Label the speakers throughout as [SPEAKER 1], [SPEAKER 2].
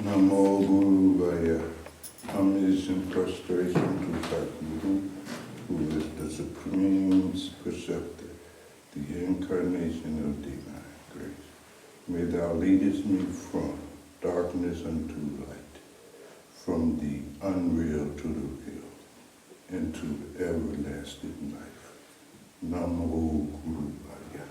[SPEAKER 1] Namo Guru Vaya. Homage and prostration to Sadguru, who is the supreme preceptor, the incarnation of divine grace. May thou leadest me from darkness unto light, from the unreal to the real, into everlasting life. Namo Guru Vaya.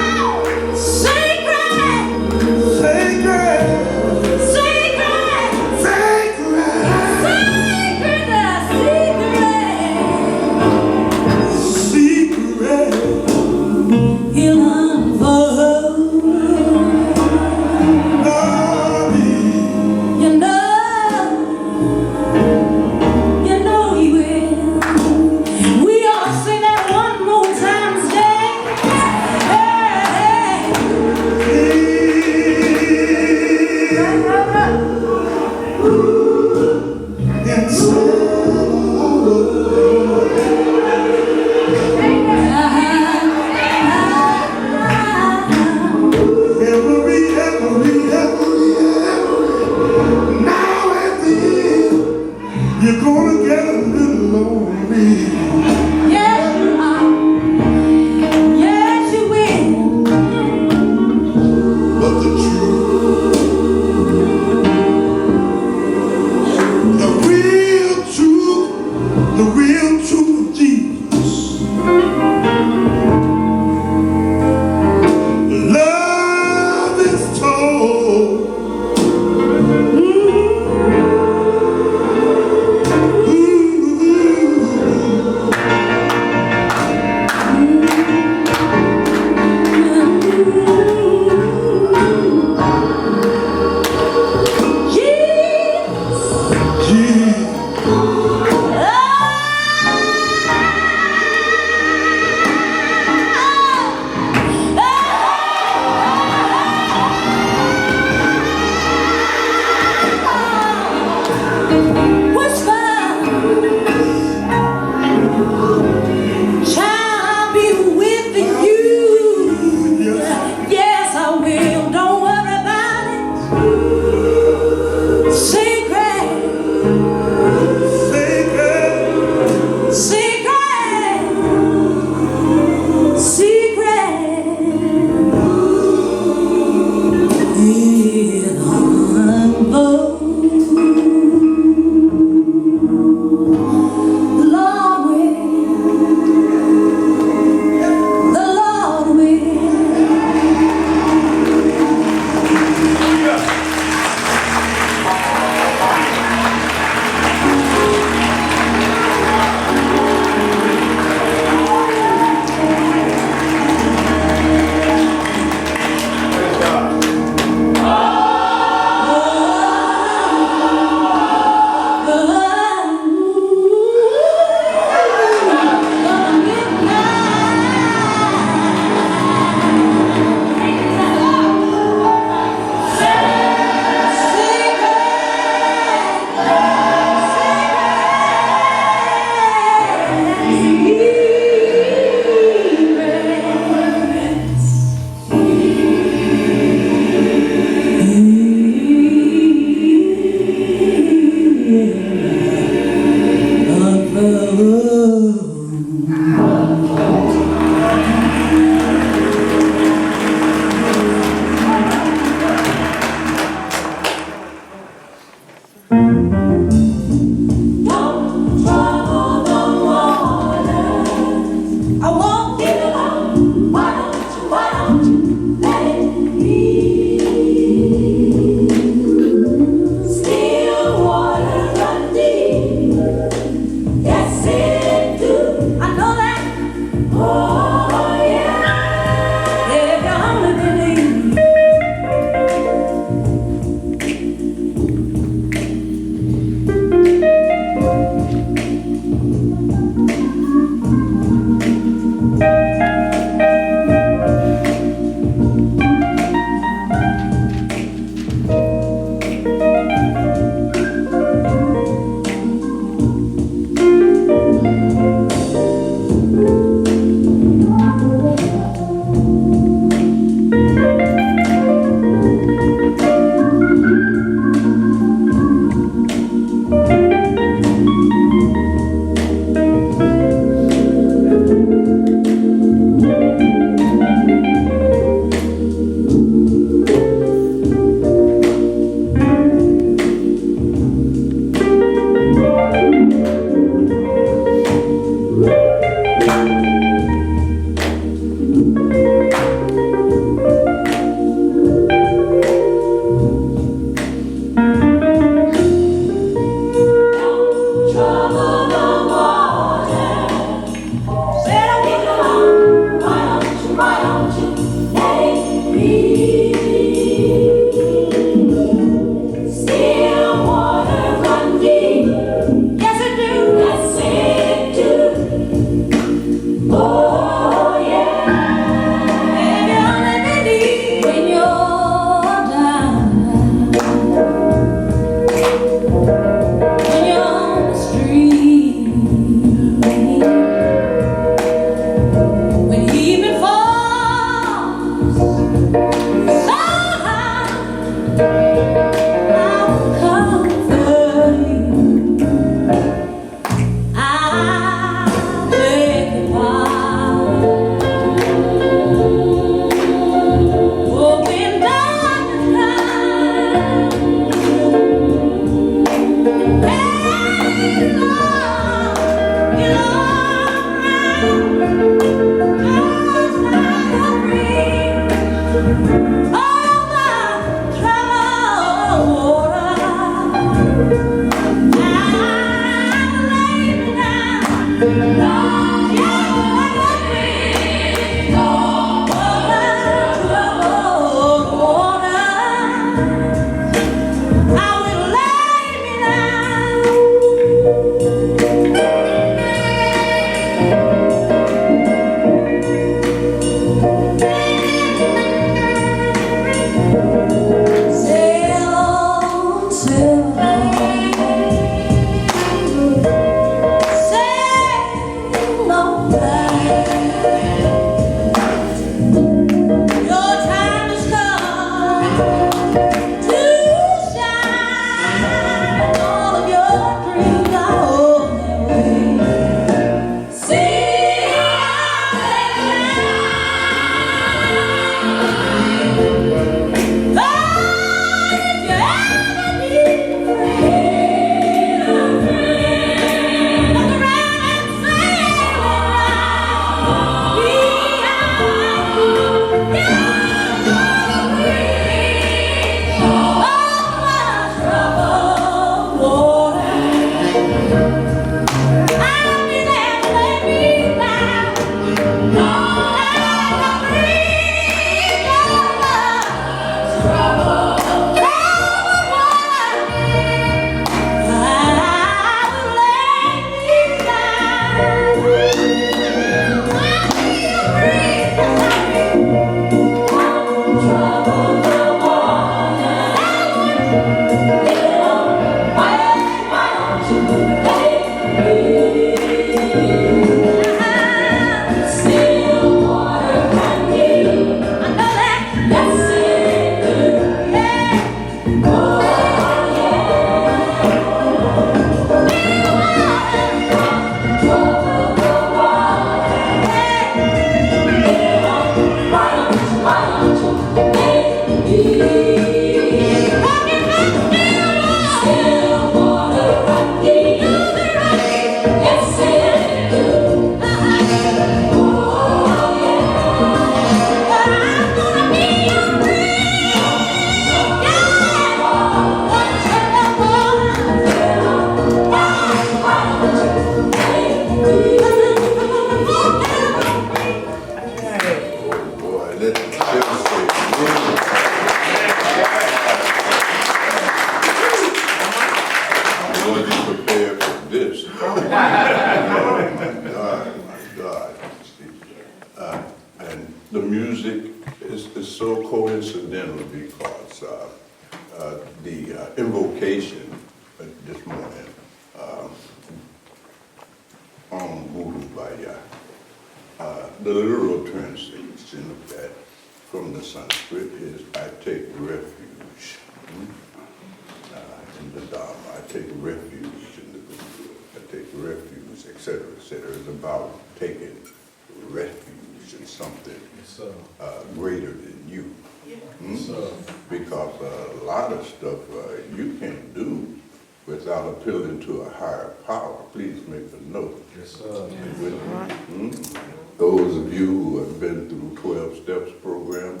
[SPEAKER 1] Those of you who have been through 12 Steps program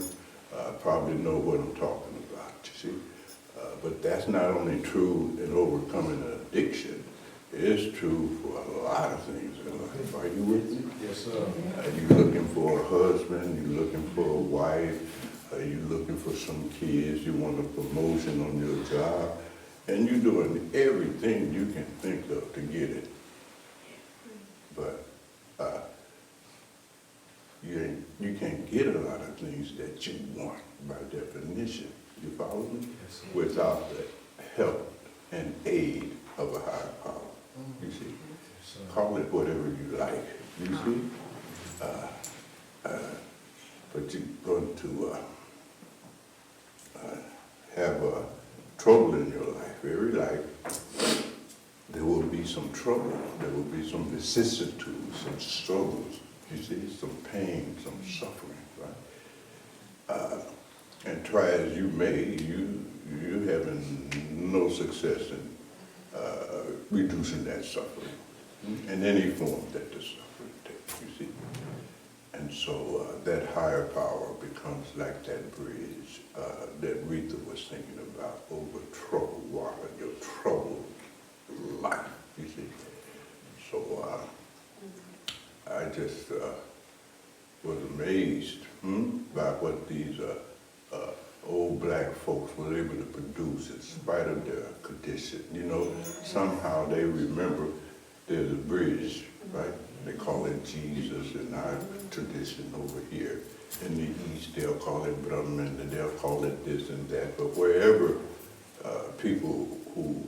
[SPEAKER 1] probably know what I'm talking about, you see. But that's not only true in overcoming an addiction, it's true for a lot of things in life. Are you with me?
[SPEAKER 2] Yes, sir.
[SPEAKER 1] Are you looking for a husband? You looking for a wife? Are you looking for some kids? You want a promotion on your job? And you're doing everything you can think of to get it. But you can't get a lot of things that you want by definition. You follow me?
[SPEAKER 2] Yes,
[SPEAKER 1] without the help and aid of a higher power. You see?
[SPEAKER 2] Yes,
[SPEAKER 1] call it whatever you like. You see? But you're going to have trouble in your life, every life. There will be some trouble. There will be some vicissitudes, some struggles. You see, some pain, some suffering, right? And try as you may, you having no success in reducing that suffering in any form that the suffering takes. You see, and so that higher power becomes like that bridge that Rita was thinking about over troubled water, your troubled life. You see, so. I just was amazed by what these old black folks were able to produce in spite of their condition. You know, somehow they remember there's a bridge, right? They call it Jesus in our tradition over here. In the East, they'll call it Brahman, and they'll call it this and that. But wherever people who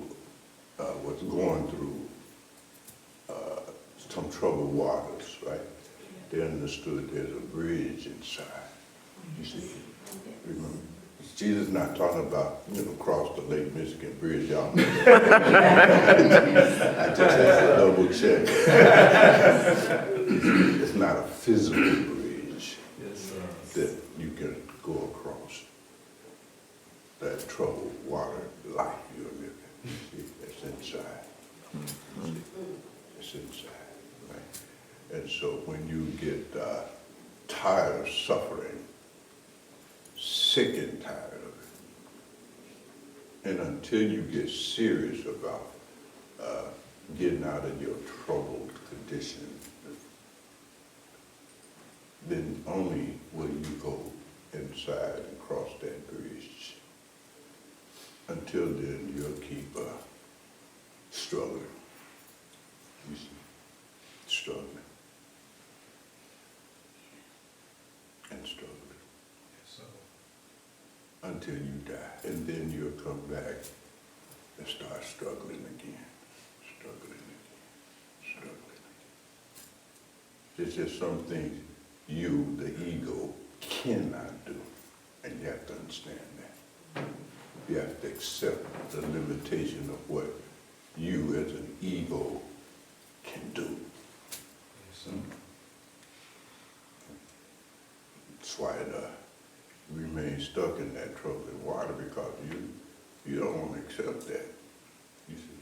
[SPEAKER 1] was going through some troubled waters, right? They understood there's a bridge inside. You see, remember, Jesus not talking about, cross the Lake Michigan Bridge, y'all know that. I just had to double check. It's not a physical bridge that you can go across that troubled water life you're living. You see, it's inside. You see, it's inside. And so when you get tired of suffering, sick and tired of it, and until you get serious about getting out of your troubled condition, then only will you go inside and cross that bridge. Until then, you'll keep struggling. You see, struggling. And struggling until you die. And then you'll come back and start struggling again, struggling again, struggling again. It's just some things you, the ego, cannot do. And you have to understand that. You have to accept the limitation of what you as an ego can do. That's why it remains stuck in that troubling water, because you don't want to accept that. You see,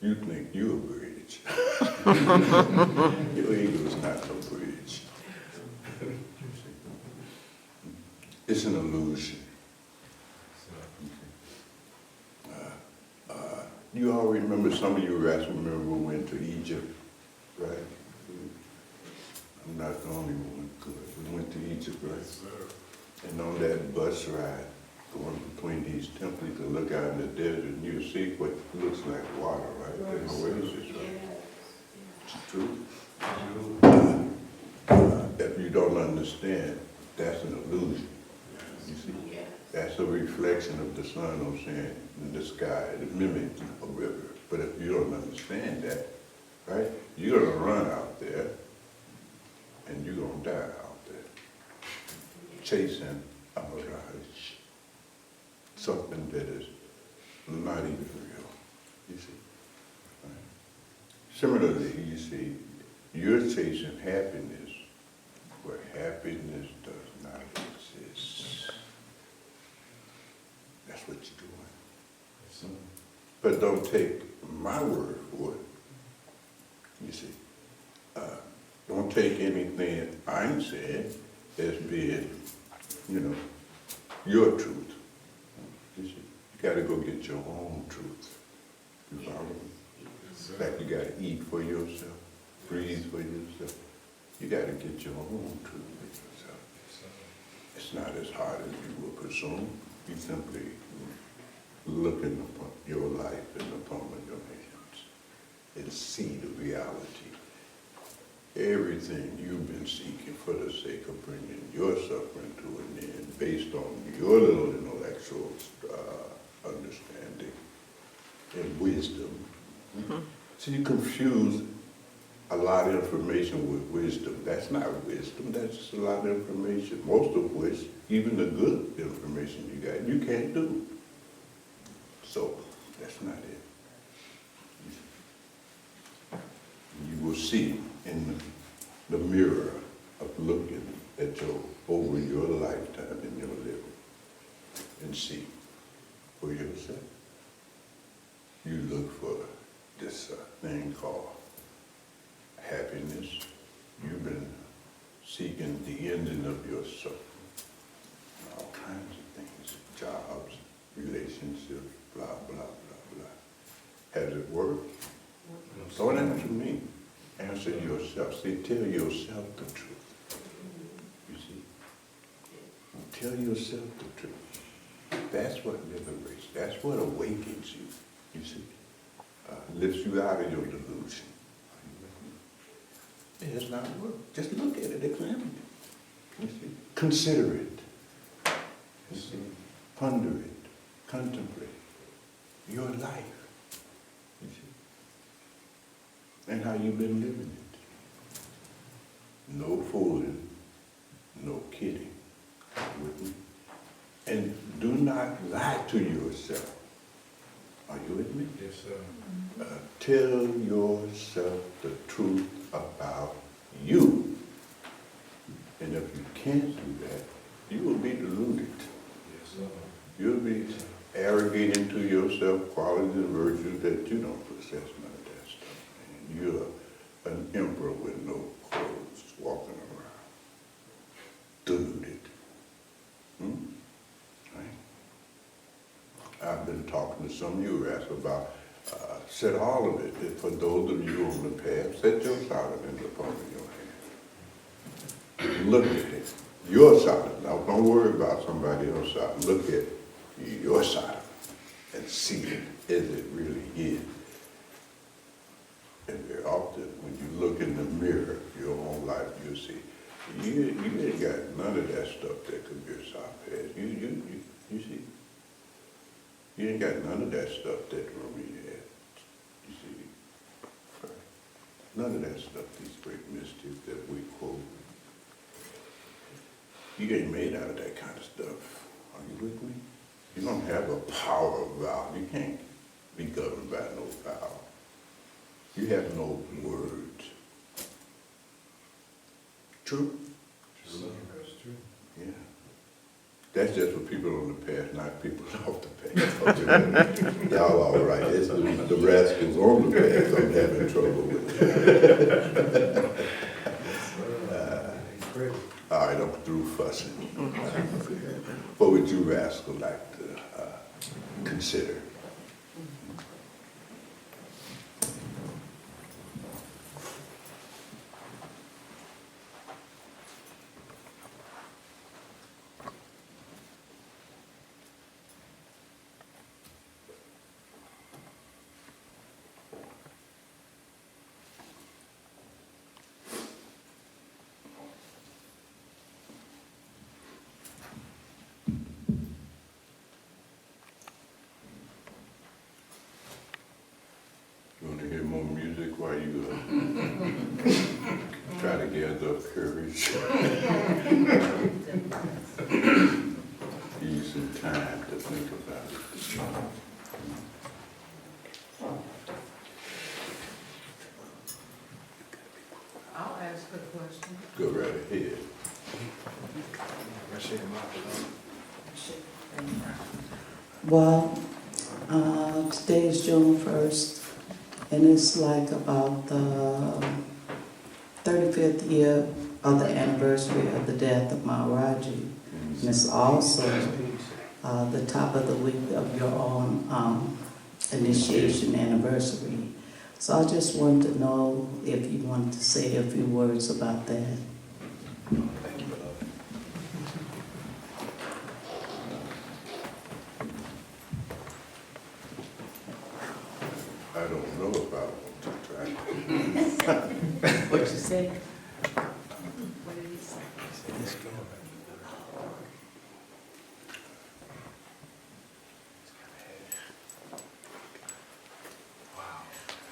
[SPEAKER 1] you think you're a bridge. Your ego is not no bridge. It's an illusion. You all remember, some of you guys remember we went to Egypt, right? I'm not the only one. Good. We went to Egypt, right? Yes, sir. And on that bus ride, going between these temples to look out in the desert, and you see what looks like water, right? There's no oasis, right? It's true. If you don't understand, that's an illusion. You see? That's a reflection of the sun on sand in the sky. It mimics a river. But if you don't understand that, right, you're going to run out there and you're going to die out there chasing a mirage, something that is not even real, you see. Right? Similarly, you see, you're chasing happiness where happiness does not exist. That's what you're doing. But don't take my word for it. You see, don't take anything I'm saying as being, your truth. You see, you got to go get your own truth. You follow me? Like you got to eat for yourself, breathe for yourself. You got to get your own truth for yourself. It's not as hard as you will presume. You simply look upon your life in the palm of your hands and see the reality. Everything you've been seeking for the sake of bringing your suffering to an end based on your little intellectual understanding and wisdom. Mm-hmm. So you confuse a lot of information with wisdom. That's not wisdom, that's just a lot of information, most of which, even the good information you got, you can't do. So, that's not it. You will see in the mirror of looking at over your lifetime in your living and see for yourself. You look for this thing called happiness. You've been seeking the ending of your suffering. All kinds of things, jobs, relationships, blah, blah, blah, blah. Has it worked? Don't answer me. Answer yourself. Say, tell yourself the truth. You see? Tell yourself the truth. That's what liberates. That's what awakens you. You see? Lifts you out of your delusion. It has not worked. Just look at it, examine it. You see? Consider it. You see? Ponder it. Contemplate your life. You see? And how you've been living it. No fooling, no kidding with me. And do not lie to yourself. Are you with me?
[SPEAKER 2] Yes, sir.
[SPEAKER 1] Tell yourself the truth about you. And if you can't do that, you will be deluded.
[SPEAKER 2] Yes, sir.
[SPEAKER 1] You'll be arrogating to yourself qualities and virtues that you don't possess, none of that stuff. And you're an emperor with no clothes walking around. Deluded. Right? I've been talking to some of you guys about, set all of it. For those of you on the path, set your silence in the palm of your hand. Look at it. Your silence. Now, don't worry about somebody else's silence. Look at your silence and see it as it really is. And very often, when you look in the mirror of your own life, you see, you ain't got none of that stuff that could be a side past. You see? You ain't got none of that stuff that Rumi had. You see? None of that stuff, these great mystics that we quote. You ain't made out of that kind of stuff. Are you with me? You don't have a power vow. You can't be governed by no vow. You have no words. True?
[SPEAKER 2] True. That's true.
[SPEAKER 1] Yeah. That's just for people on the path, not people off the path. Y'all all right. It's the rascals on the path I'm having trouble with. All right, I'm through fussing. What would you rascal like to consider? You want to hear more music while you try to gather up courage? Give you some time to think about it.
[SPEAKER 3] I'll ask a question.
[SPEAKER 1] Go right ahead.
[SPEAKER 4] Well, today is June 1st, and it's like about the 35th year of the anniversary of the death of Maharaji. And it's also the top of the week of your own initiation anniversary. So I just wanted to know if you wanted to say a few words about that.
[SPEAKER 2] Thank you, beloved.
[SPEAKER 1] I don't know if I want to try.
[SPEAKER 4] What you say?
[SPEAKER 3] What did he say?
[SPEAKER 2] Let's go.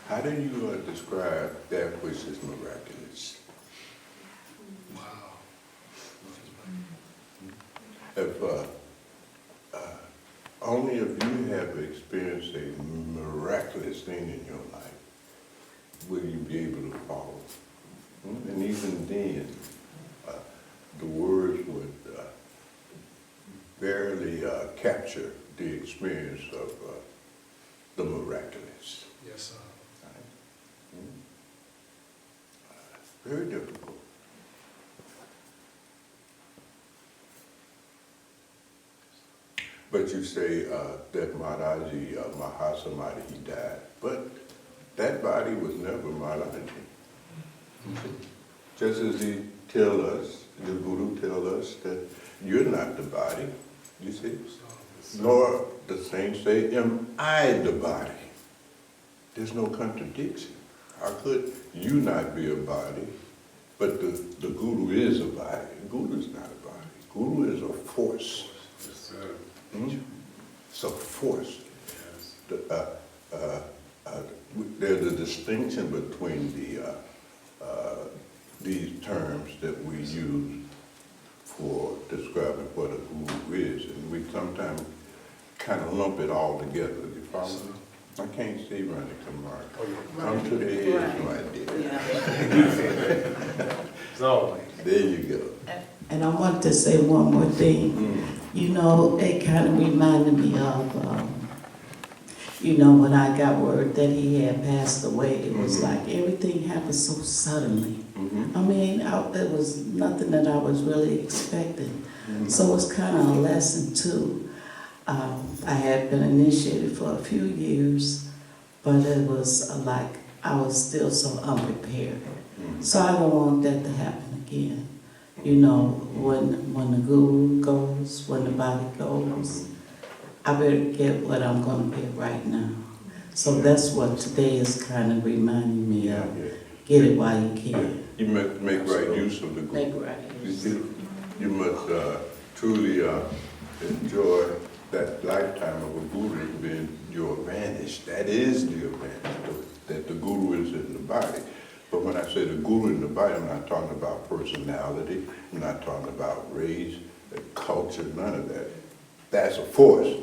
[SPEAKER 1] How do you describe that which is miraculous?
[SPEAKER 2] Wow.
[SPEAKER 1] If only if you have experienced a miraculous thing in your life, will you be able to follow? And even then, the words would barely capture the experience of the miraculous.
[SPEAKER 2] Yes, sir.
[SPEAKER 1] Very difficult. But you say that Maharaji, Mahasamadhi, he died. But that body was never Maharaji. Just as he tell us, the Guru tell us that you're not the body, you see? Nor the saints say, am I the body? There's no contradiction. How could you not be a body, but the Guru is a body? The Guru is not a body. Guru is a force.
[SPEAKER 2] Yes, sir.
[SPEAKER 1] It's a force.
[SPEAKER 2] Yes.
[SPEAKER 1] There's a distinction between these terms that we use for describing what a guru is, and we sometimes kind of lump it all together. You follow me? I can't see running tomorrow.
[SPEAKER 2] Oh, yeah.
[SPEAKER 1] Come to the edge, my dear.
[SPEAKER 2] So,
[SPEAKER 1] There you go.
[SPEAKER 4] And I want to say one more thing. You know, it kind of reminded me of, you know, when I got word that he had passed away, it was like everything happened so suddenly. I mean, it was nothing that I was really expecting. So it's kind of a lesson too. I had been initiated for a few years, but it was like I was still so unprepared. So I don't want that to happen again. You know, when the guru goes, when the body goes, I better get what I'm going to get right now. So that's what today is kind of reminding me of. Get it while you can.
[SPEAKER 1] You must make right use of the guru.
[SPEAKER 4] Make right
[SPEAKER 1] You
[SPEAKER 4] use.
[SPEAKER 1] see, you must truly enjoy that lifetime of a guru being your advantage. That is the advantage, that the guru is in the body. But when I say the guru in the body, I'm not talking about personality, I'm not talking about race, culture, none of that. That's a force.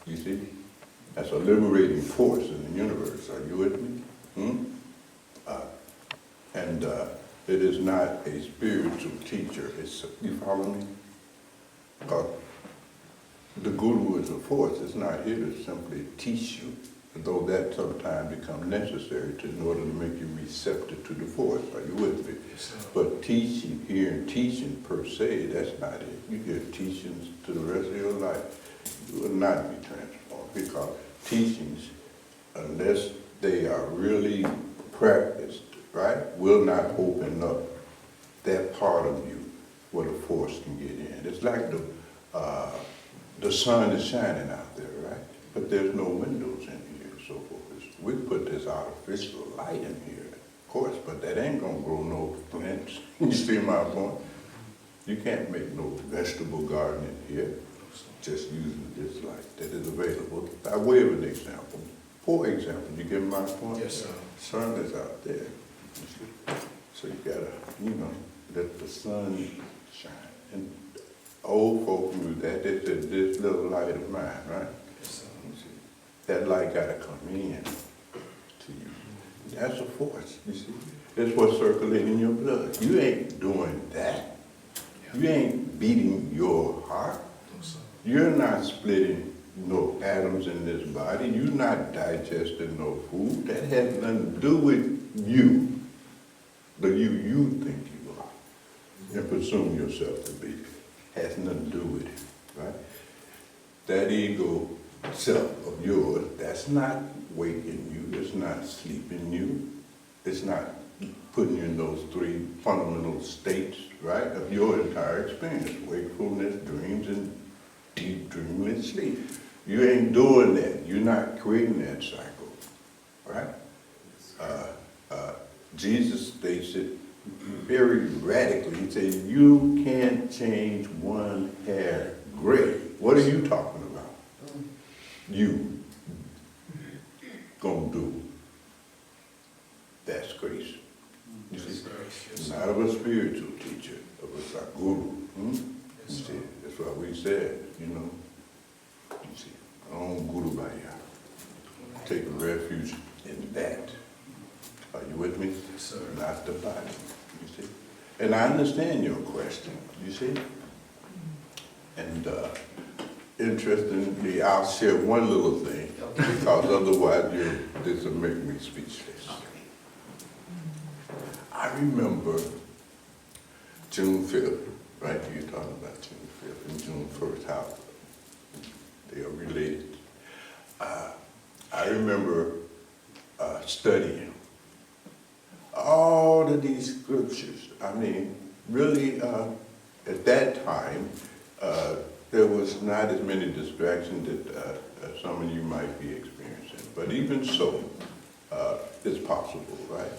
[SPEAKER 1] You see? That's a liberating force in the universe. Are you with me? And it is not a spiritual teacher. It's, you follow me? The guru is a force. It's not here to simply teach you, though that sometimes becomes necessary in order to make you receptive to the force. Are you with me?
[SPEAKER 2] Yes,
[SPEAKER 1] But teaching, hearing teaching per se, that's not it. You get teachings to the rest of your life. You will not be transformed, because teachings, unless they are really practiced, right, will not open up that part of you where the force can get in. It's like the sun is shining out there, right? But there's no windows in here, so forth. We put this artificial light in here, of course, but that ain't gonna grow no plants. You see my point? You can't make no vegetable garden in here just using this light that is available. By way of an example, for example, you get my point?
[SPEAKER 2] Yes, sir.
[SPEAKER 1] Sun is out there. You see? So you gotta, let the sun shine. And old folk knew that. They said, this little light of mine, right?
[SPEAKER 2] Yes, sir.
[SPEAKER 1] You see? That light gotta come in to you. That's a force, you see? It's what's circulating your blood. You ain't doing that. You ain't beating your heart. You're not splitting no atoms in this body. You're not digesting no food. That has nothing to do with you, the you think you are, and presume yourself to be. Has nothing to do with it, right? That ego self of yours, that's not waking you. It's not sleeping you. It's not putting you in those three fundamental states, right, of your entire experience: wakefulness, dreams, and deep dreamless sleep. You ain't doing that. You're not creating that cycle, right? Jesus states it very radically. He says, you can't change one hair gray. What are you talking about? You gonna do. That's grace. You see?
[SPEAKER 2] Yes,
[SPEAKER 1] Not of a spiritual teacher, of a guru. You see? That's why we said, you see, own guru bhaya. Take refuge in that. Are you with me?
[SPEAKER 2] Yes, sir.
[SPEAKER 1] Not the body, you see. And I understand your question, you see. And interestingly, I'll share one little thing, because otherwise this will make me speechless. I remember June 5th, right? You're talking about June 5th and June 1st, how they are related. I remember studying all of these scriptures. I mean, really, at that time, there was not as many distractions that some of you might be experiencing. But even so, it's possible, right?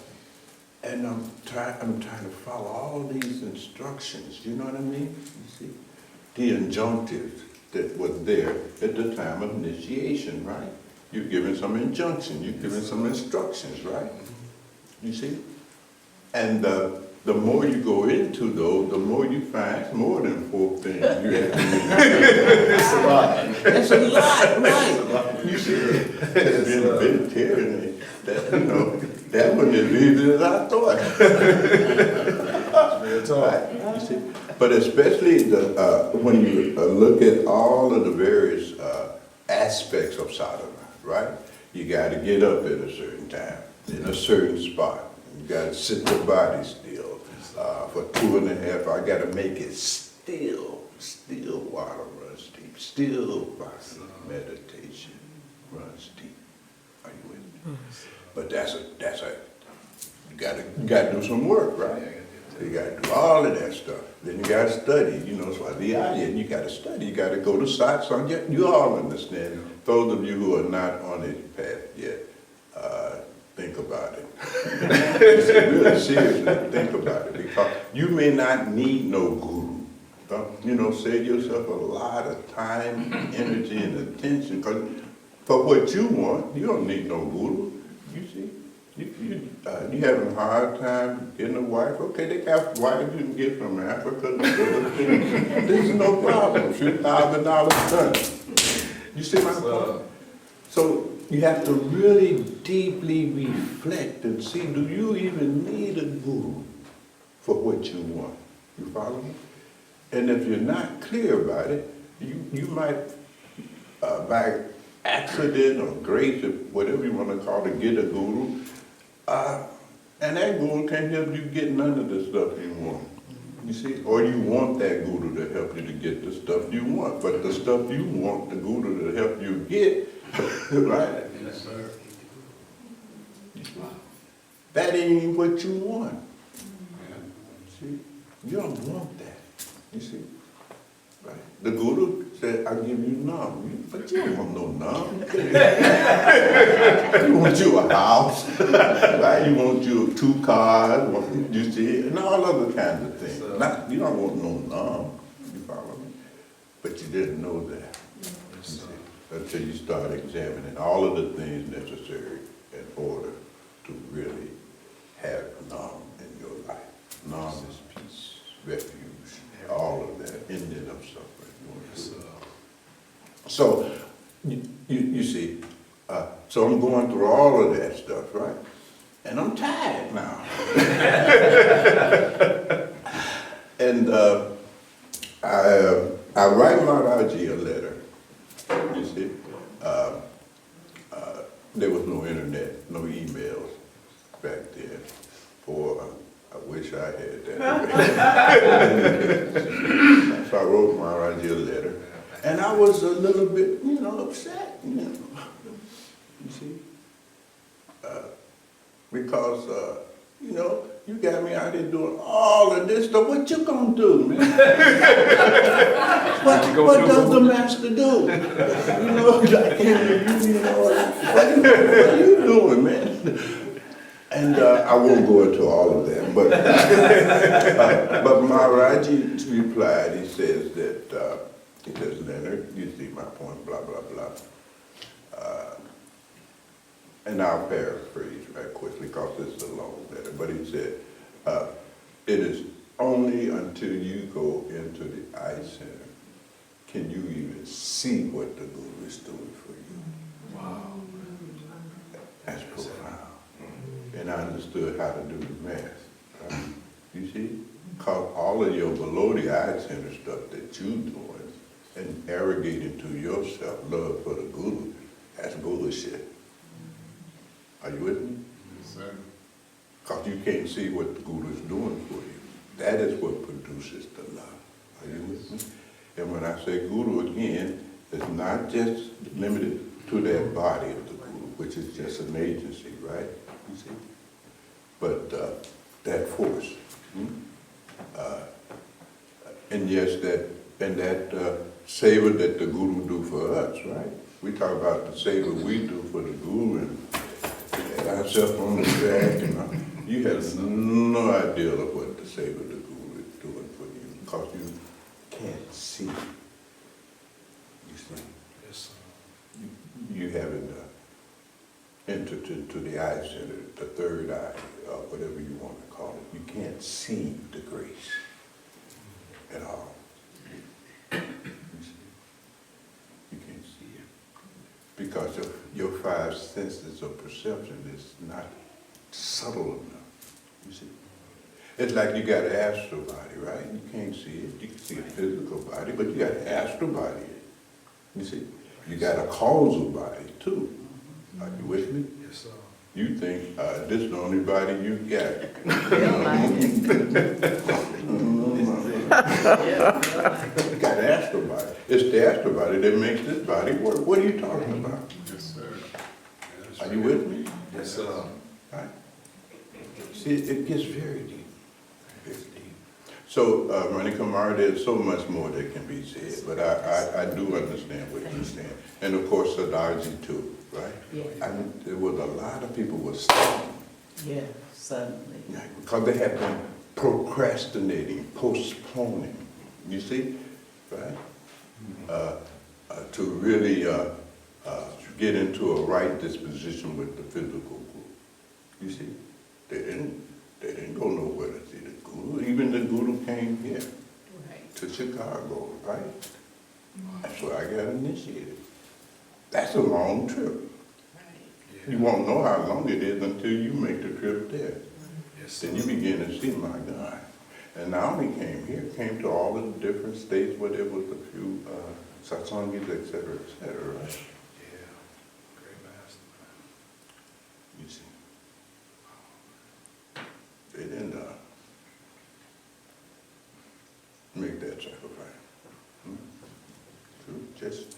[SPEAKER 1] And I'm trying to follow all these instructions, you know what I mean? You see, the injunctives that was there at the time of initiation, right? You're giving some injunction, you're giving some instructions, right? You see? And the more you go into those, the more you find it's more than 4 things you have to do.
[SPEAKER 2] It's a lot.
[SPEAKER 1] It's a lot, right? You see, it's been vegetarian. That wasn't as easy as I thought. Right, you see? But especially when you look at all of the various aspects of sadhana, right? You got to get up at a certain time, in a certain spot. You got to sit the body still for 2.5 hours. I got to make it still water runs deep, still body meditation runs deep. Are you with me? But that's a you gotta do some work, right? You gotta do all of that stuff. Then you gotta study, so at the end you gotta study, you gotta go to Satsang. You all understand. Those of you who are not on this path yet, think about it. Really seriously, think about it, because you may not need no guru. Save yourself a lot of time, energy, and attention. Because for what you want, you don't need no guru. You see, you having a hard time getting a wife. Okay, they got wives you can get from Africa. This is no problem. $3,000 done. You see my point? So you have to really deeply reflect and see, do you even need a guru for what you want? You follow me? And if you're not clear about it, you might, by accident or grace, or whatever you want to call it, get a guru. And that guru can't help you get none of the stuff you want. You see? Or you want that guru to help you to get the stuff you want. But the stuff you want the guru to help you get, right?
[SPEAKER 2] Yes, sir.
[SPEAKER 1] That ain't what you want.
[SPEAKER 2] Yeah.
[SPEAKER 1] See? You don't want that. You see? Right? The guru said, I'll give you none. But you don't want no none. You want you a house. Right? You want you 2 cars. You see? And all other kinds of things. You don't want no none. You follow me? But you didn't know that. You see? Until you start examining all of the things necessary in order to really have none in your life. None is peace, refuge, all of that, ending of suffering. So, you see, so I'm going through all of that stuff, right? And I'm tired now. And I write Maharaji a letter, you see. There was no internet, no emails back then, or I wish I had that. So I wrote Maharaji a letter, and I was a little bit, upset, You see, because you got me out here doing all of this stuff. What you gonna do, man? what does the master do? What are you doing, man? And I won't go into all of that, but Maharaji replied. He says that Leonard, you see my point, blah blah blah. And I'll paraphrase right quickly because it's a long letter. But he said, it is only until you go into the eye center can you even see what the Guru is doing for you. Wow. That's profound. And I understood how to do the math. Right? You see? Because all of your below the eye center stuff that you're doing and arrogating to yourself love for the Guru, that's bullshit. Are you with me?
[SPEAKER 2] Yes, sir.
[SPEAKER 1] Because you can't see what the Guru is doing for you. That is what produces the love. Are you with me? And when I say Guru again, it's not just limited to that body of the Guru, which is just an agency, right? You see? But that force. And yes, that savor that the Guru do for us, right? We talk about the savor we do for the Guru and ourselves on the track, and you have no idea of what the savor the Guru is doing for you because you can't see. You see?
[SPEAKER 2] Yes, sir.
[SPEAKER 1] You haven't entered into the eye center, the third eye, whatever you want to call it. You can't see the grace at all. You see? You can't see it because your 5 senses of perception is not subtle enough. You see? It's like you got an astral body, right? You can't see it. You can see a physical body, but you got an astral body. You see? You got a causal body too. Are you with me?
[SPEAKER 2] Yes, sir.
[SPEAKER 1] You think this is the only body you got. You got an astral body. It's the astral body that makes this body work. What are you talking about?
[SPEAKER 2] Yes, sir. Yes,
[SPEAKER 1] Are you with me?
[SPEAKER 2] Yes, sir.
[SPEAKER 1] Right? See, it gets very deep. Very deep. So, Rani Kumar, there's so much more that can be said, but I do understand what you're saying. And of course, Sadarji too, right?
[SPEAKER 4] Yeah.
[SPEAKER 1] There was a lot of people were studying.
[SPEAKER 4] Yeah, suddenly.
[SPEAKER 1] Yeah, because they have been procrastinating, postponing, You see, right? To really get into a right disposition with the physical guru. You see, they didn't go nowhere to see the guru. Even the guru came here
[SPEAKER 3] Right.
[SPEAKER 1] to Chicago, right? That's where I got initiated. That's a long trip.
[SPEAKER 3] Right.
[SPEAKER 1] You won't know how long it is until you make the trip there.
[SPEAKER 2] Yes,
[SPEAKER 1] Then you begin to see, my God. And not only came here, came to all of the different states where there was a few satsangis, et cetera, right?
[SPEAKER 2] Yeah. Great master.
[SPEAKER 1] You see. They didn't make that sacrifice. True, just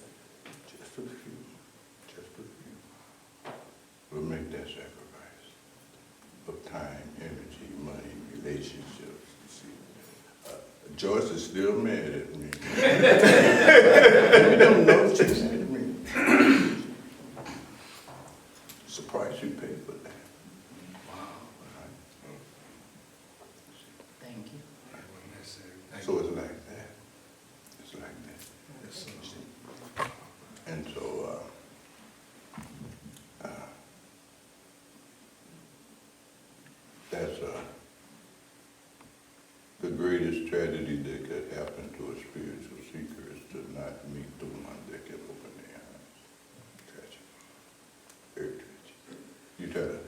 [SPEAKER 1] a few, will make that sacrifice of time, energy, money, relationships. You see, Joyce is still mad at me. You don't know she's mad at me. It's the price you pay for that.
[SPEAKER 4] Thank you.
[SPEAKER 2] Yeah, wasn't necessary. Thank
[SPEAKER 1] So
[SPEAKER 2] you.
[SPEAKER 1] it's like that. It's like that.
[SPEAKER 2] Yes, sir.
[SPEAKER 1] You see. And so, that's the greatest tragedy that could happen to a spiritual seeker is to not meet the one that can open their eyes. Tragic. Very tragic. You try to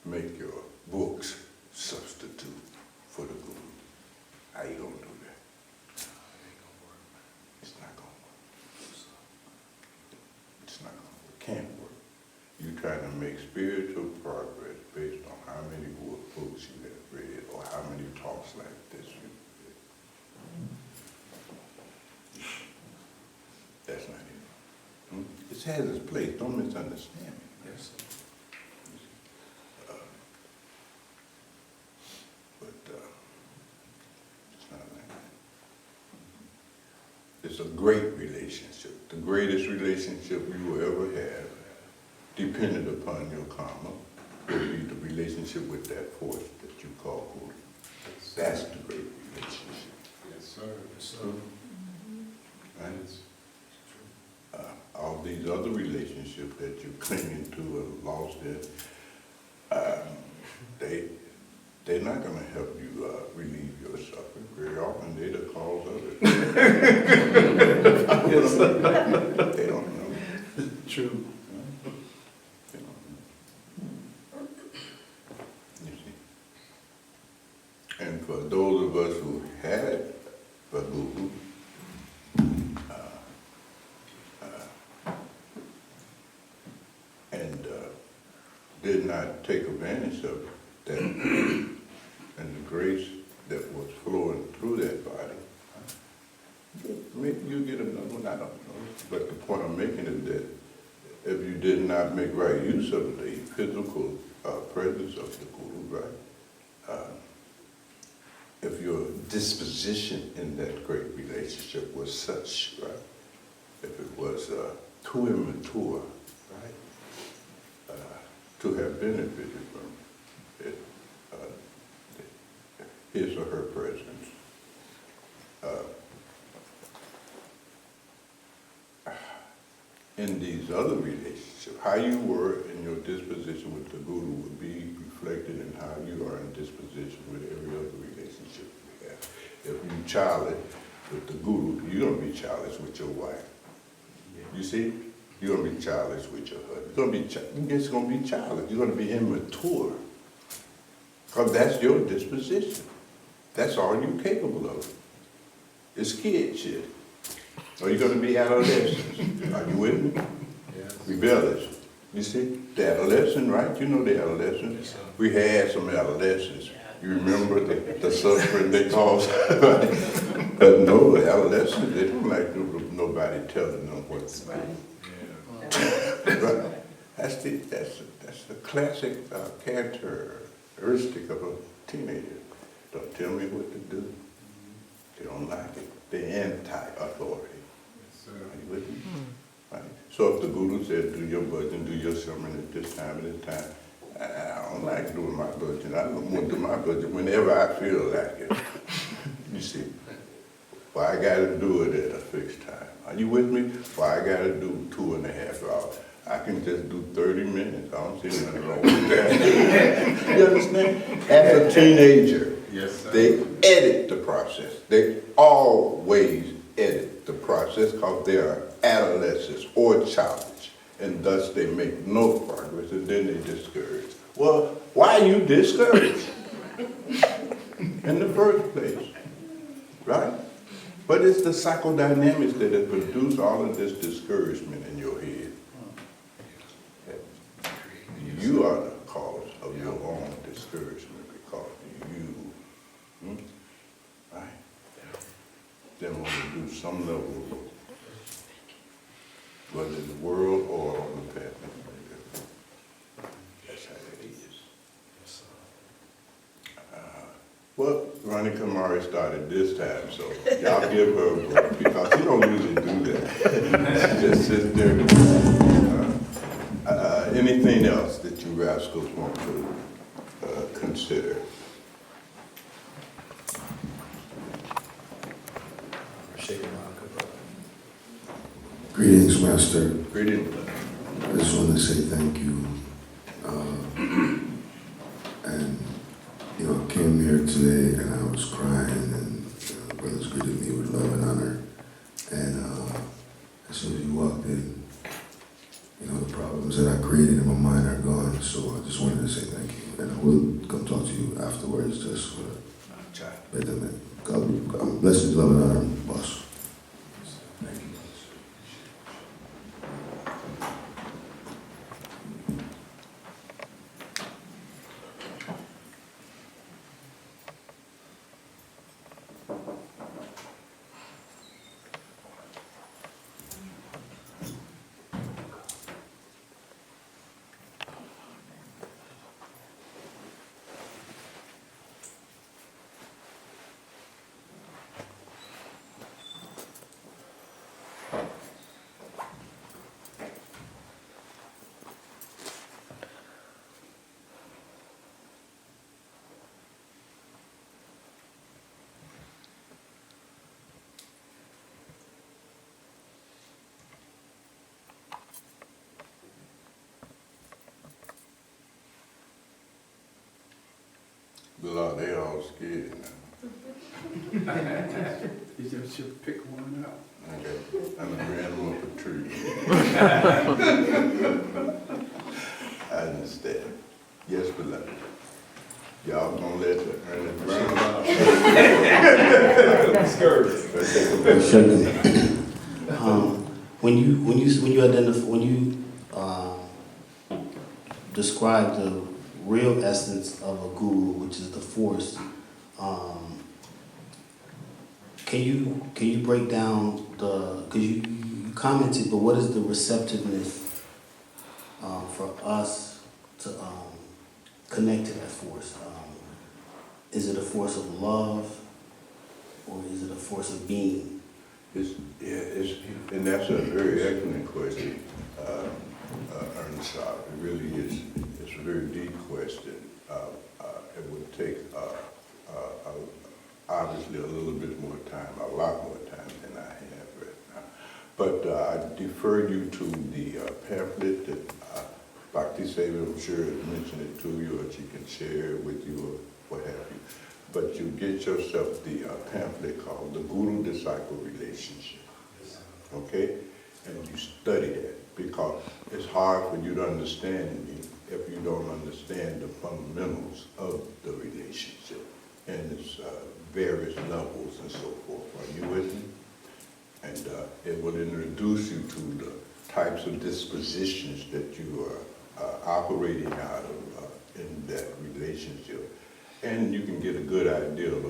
[SPEAKER 1] make your books substitute for the guru. How you gonna do that?
[SPEAKER 2] It ain't gonna work.
[SPEAKER 1] It's not gonna work. It's not gonna work. Can't work. You try to make spiritual progress based on how many books you have read or how many talks like this you read. That's not it. It has its place. Don't misunderstand me.
[SPEAKER 2] Yes, sir.
[SPEAKER 1] But it's not like that. It's a great relationship, the greatest relationship you will ever have, dependent upon your karma, will be the relationship with that force that you call Guru.
[SPEAKER 2] Yes, sir.
[SPEAKER 1] That's the great relationship,
[SPEAKER 2] Yes, sir. Yes, sir.
[SPEAKER 1] right?
[SPEAKER 2] It's true.
[SPEAKER 1] All these other relationships that you're clinging to and lost in, they're not going to help you relieve your suffering. Very often they're the cause of it. They don't know.
[SPEAKER 2] True.
[SPEAKER 1] They don't know. You see. And for those of us who had a guru, and did not take advantage of that and the grace that was flowing through that body. Maybe you get another one, I don't know. But the point I'm making is that if you did not make right use of the physical presence of the Guru, right? If your disposition in that great relationship was such, right? If it was too immature, right? To have benefited from it, his or her presence. In these other relationships, how you were in your disposition with the Guru would be reflected in how you are in disposition with every other relationship you have. If you childish with the Guru, you're going to be childish with your wife. You see? You're going to be childish with your husband. You're just going to be childish. You're going to be immature. Because that's your disposition. That's all you're capable of. It's kid shit. Or you're going to be adolescents. Are you with me?
[SPEAKER 2] Yes.
[SPEAKER 1] Rebellious. You see? The adolescent, right? You know the adolescent.
[SPEAKER 2] Yes, sir.
[SPEAKER 1] We had some adolescents. You remember the suffering they caused? But no, the adolescents, they don't like nobody telling them what to do.
[SPEAKER 2] Yeah.
[SPEAKER 1] Right. That's the classic characteristic of a teenager. Don't tell me what to do. They don't like it. They're anti-authority.
[SPEAKER 2] Yes, sir.
[SPEAKER 1] Are you with me? Right. So if the Guru said, do your bhajan, do your sermon at this time and this time, I don't like doing my bhajan. I don't want to do my bhajan whenever I feel like it. You see. Well, I gotta do it at a fixed time. Are you with me? Well, I gotta do 2.5 hours. I can just do 30 minutes. I don't see nothing wrong with that. You understand? As a teenager,
[SPEAKER 2] Yes, sir.
[SPEAKER 1] they edit the process. They always edit the process because they are adolescents or childish, and thus they make no progress, and then they discourage. Well, why are you discouraged in the first place, right? But it's the psychodynamics that have produced all of this discouragement in your head. You are the cause of your own discouragement because you, right? Then when you do some level, whether in the world or on the path, that's how it is. Well, Ronnie Kamari started this time, so y'all give her a break because she don't usually do that. She just sits there. Anything else that you rascals want to consider?
[SPEAKER 5] Greetings, Master.
[SPEAKER 1] Greetings.
[SPEAKER 5] I just want to say thank you. And, you know, I came here today and I was crying and brothers greeted me with love and honor. And as soon as you walked in, you know, the problems that I created in my mind are gone. So I just wanted to say thank you. And I will come talk to you afterwards just for betterment. God bless you, love and honor, boss. Thank you.
[SPEAKER 1] Lord, they all scared now.
[SPEAKER 2] You just should pick one out.
[SPEAKER 1] Okay, I'm a ran them up a tree. I understand. Yes, beloved. Y'all gonna let the
[SPEAKER 6] describe the real essence of a guru, which is the force, can you break down because you commented, but what is the receptiveness for us to connect to that force? Is it a force of love, or is it a force of being?
[SPEAKER 1] And that's a very excellent question, Ernst. It really is. It's a very deep question. It would take obviously a little bit more time, a lot more time than I have right now. But I defer you to the pamphlet that Bhakti Savior, I'm sure, has mentioned it to you, or she can share it with you, or what have you. But you get yourself the pamphlet called The Guru-Disciple Relationship, okay? And you study that, because it's hard for you to understand me if you don't understand the fundamentals of the relationship and its various levels and so forth. Are you with me? And it will introduce you to the types of dispositions that you are operating out of in that relationship. And you can get a good idea of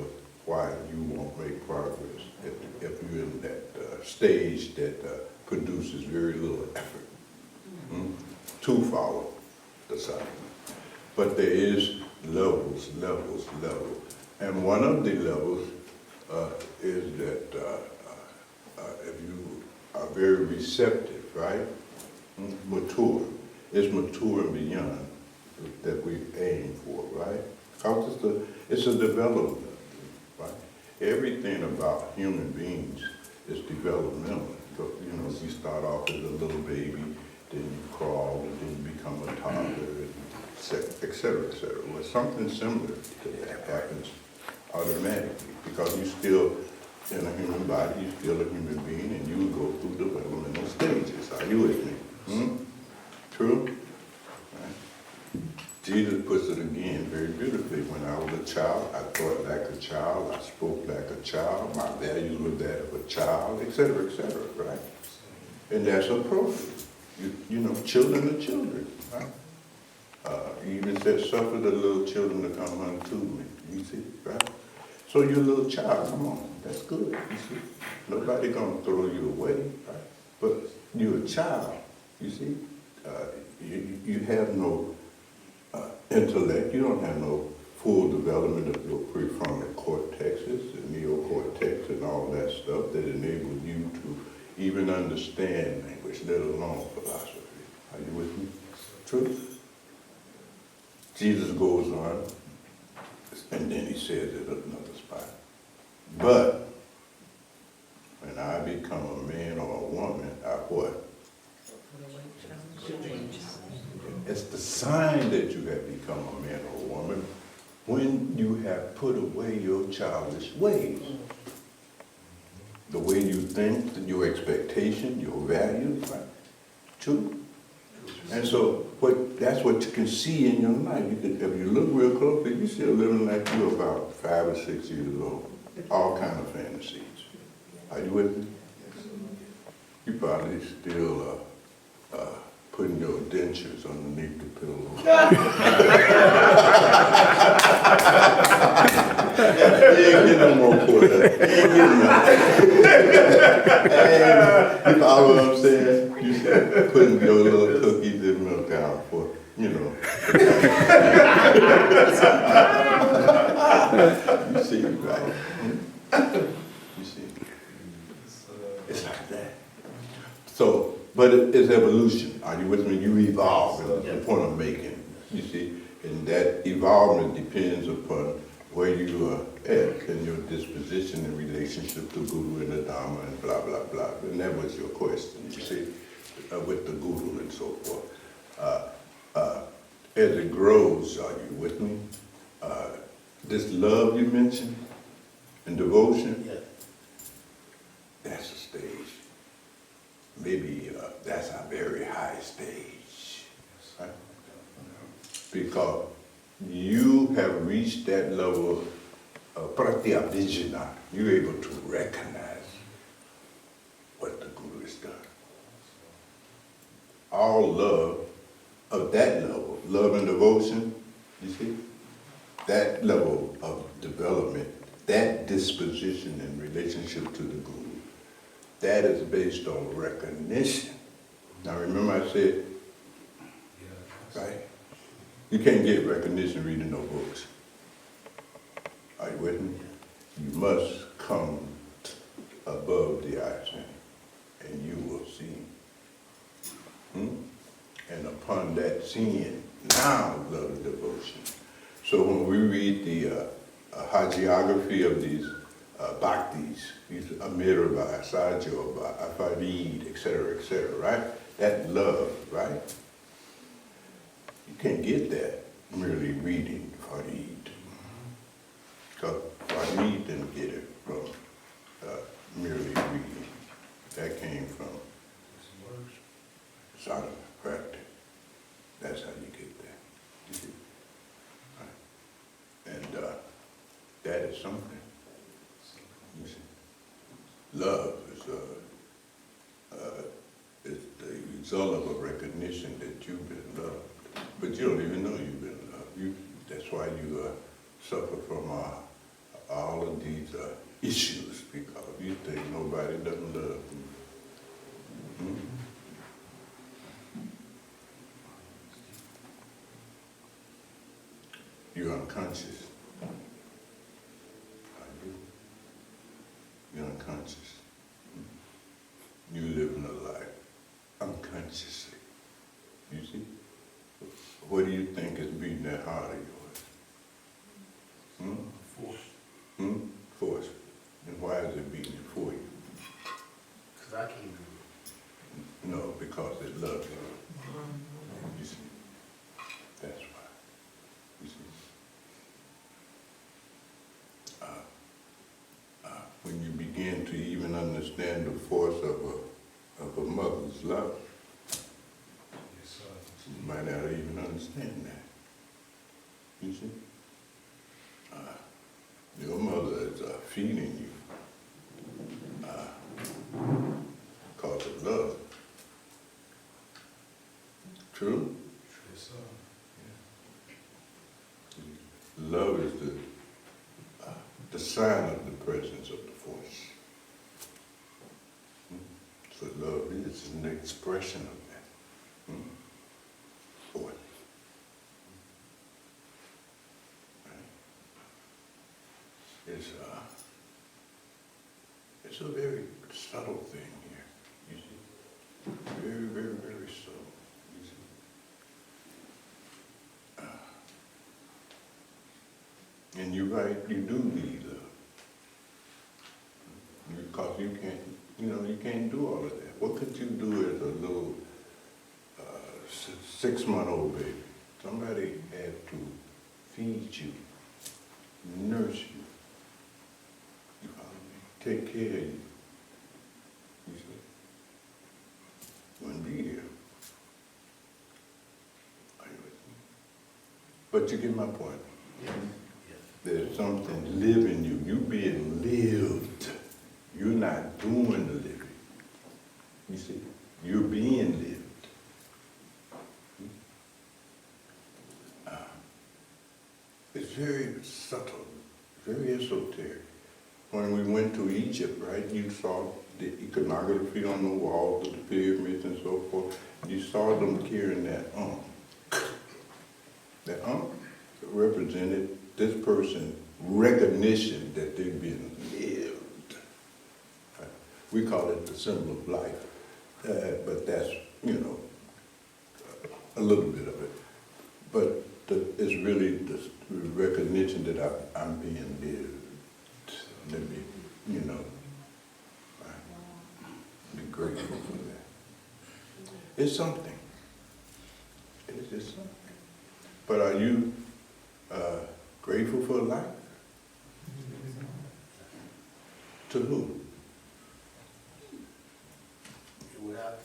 [SPEAKER 1] why you won't make progress if you're in that stage that produces very little effort to follow the cycle. But there is levels. And one of the levels is that if you are very receptive, right? Mature. It's mature and beyond that we aim for, right? Because it's a development, right? everything about human beings is developmental. So, you know, you start off as a little baby, then you crawl, and then you become a toddler, and et cetera, et cetera. Well, something similar to that happens automatically, because you're still in a human body, you're still a human being, and you go through developmental stages. Are you with me? True? Right. Jesus puts it again very beautifully. When I was a child, I thought like a child, I spoke like a child, my values were that of a child, et cetera, right? And that's appropriate. You know, children are children, right? He even said, suffer the little children to come unto me, you see, right? So you're a little child, come on, that's good, you see. Nobody gonna throw you away, right? But you're a child, you see. You have no intellect, you don't have no full development of your prefrontal cortexes and neocortex and all that stuff that enables you to even understand language, let alone philosophy. Are you with me? True? Jesus goes on, and then he says at another spot, but when I become a man or a woman, I what? It's the sign that you have become a man or a woman when you have put away your childish ways. The way you think, your expectation, your values, right? True? And so that's what you can see in your life. You can, if you look real closely, you're still living like you're about 5 or 6 years old. All kind of fantasies. Are you with me? You probably still putting your dentures underneath the pillow. You ain't getting no more for that. You ain't getting nothing. You follow what I'm saying? You still putting your little cookies and milk out for, you know. You see, right? You see? It's like that. So, but it's evolution. Are you with me? You evolve, is the point I'm making, you see? And that evolvement depends upon where you are at in your disposition in relationship to Guru and the Dharma and blah, blah, blah. And that was your question, you see, with the Guru and so forth. As it grows, are you with me? This love you mentioned and devotion, that's a stage. Maybe that's a very high stage, right? Because you have reached that level of pratyabhijna. You're able to recognize what the Guru has done. All love of that level, love and devotion, you see, that level of development, that disposition in relationship to the Guru, that is based on recognition. Now remember I said, right? You can't get recognition reading no books. Are you with me? You must come above the eye and you will see. And upon that seeing, now love and devotion. So when we read the hagiography of these bhaktis, these Amirabha, Sajobha, Afarid, et cetera, right? That love, right? You can't get that merely reading Farid. Because Farid didn't get it from merely reading. That came from sadhana practice. That's how you get that. You see? Right. And that is something. You see? Love is the result of a recognition that you've been loved. But you don't even know you've been loved. That's why you suffer from all of these issues, because you think nobody doesn't love you. You're unconscious. You're unconscious. You live in a life unconsciously. You see? What do you think is beating that heart of yours? Force. Force. understand the force of a mother's love. You might not even understand that. You see? Your mother is feeding you because of love. True? Love is the sign of the presence of the force. So love is an expression of that force. It's a very subtle thing here, you see. Very, very, very subtle, you see. And you're right, you do need love. Because you can't, you can't do all of that. What could you do as a little 6-month-old baby? Somebody had to feed you, nurse you, take care of you. You see? Wouldn't be here. Are you with me? But you get my point.
[SPEAKER 6] Yes.
[SPEAKER 1] There's something living you. You being lived. You're not doing the living. You see? You're being lived. It's very subtle, very esoteric. When we went to Egypt, right, you saw the iconography on the walls of the pyramids and so forth. You saw them carrying that That represented this person's recognition that they've been lived. We call it the symbol of life, but that's, a little bit of it. But it's really the recognition that I'm being lived. Let me, be grateful for that. It's something. It's just something. But are you grateful for life? To who?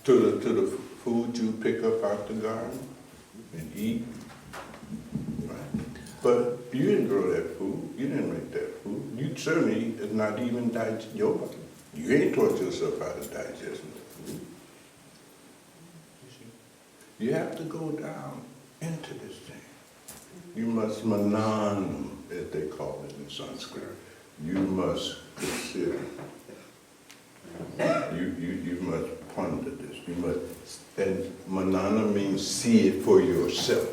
[SPEAKER 1] To the food you pick up out the garden and eat? Right. But you didn't grow that food. You didn't make that food. You certainly is not even your body. You ain't taught yourself how to digest the food. You have to go down into this thing. You must mananam, as they call it in Sanskrit. You must consider. You must ponder this. You must, and manana means see it for yourself.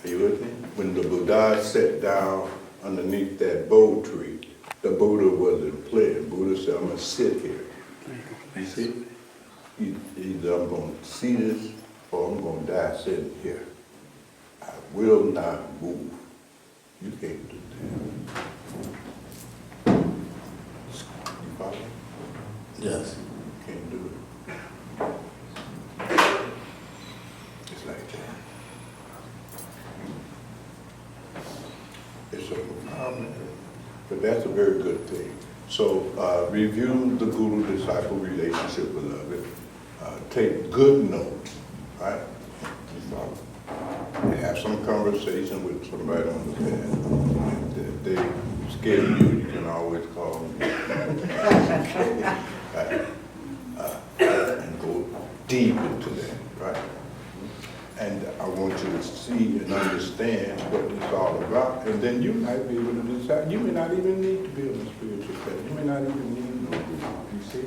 [SPEAKER 1] Are you with me? When the Buddha sat down underneath that bo tree, the Buddha wasn't playing. Buddha said, I'm going to sit here. You see? Either I'm going to see this or I'm going to die sitting here. I will not move. You can't do that. You follow?
[SPEAKER 6] Yes.
[SPEAKER 1] You can't do it. It's like that. It's a profound matter. But that's a very good thing. So review the guru-disciple relationship, beloved. Take good notes, right? Have some conversation with somebody on the path. If they scare you, you can always call me. And go deep into that, right? And I want you to see and understand what it's all about. And then you might be able to decide. You may not even need to build a spiritual path. You may not even need no guru, you see?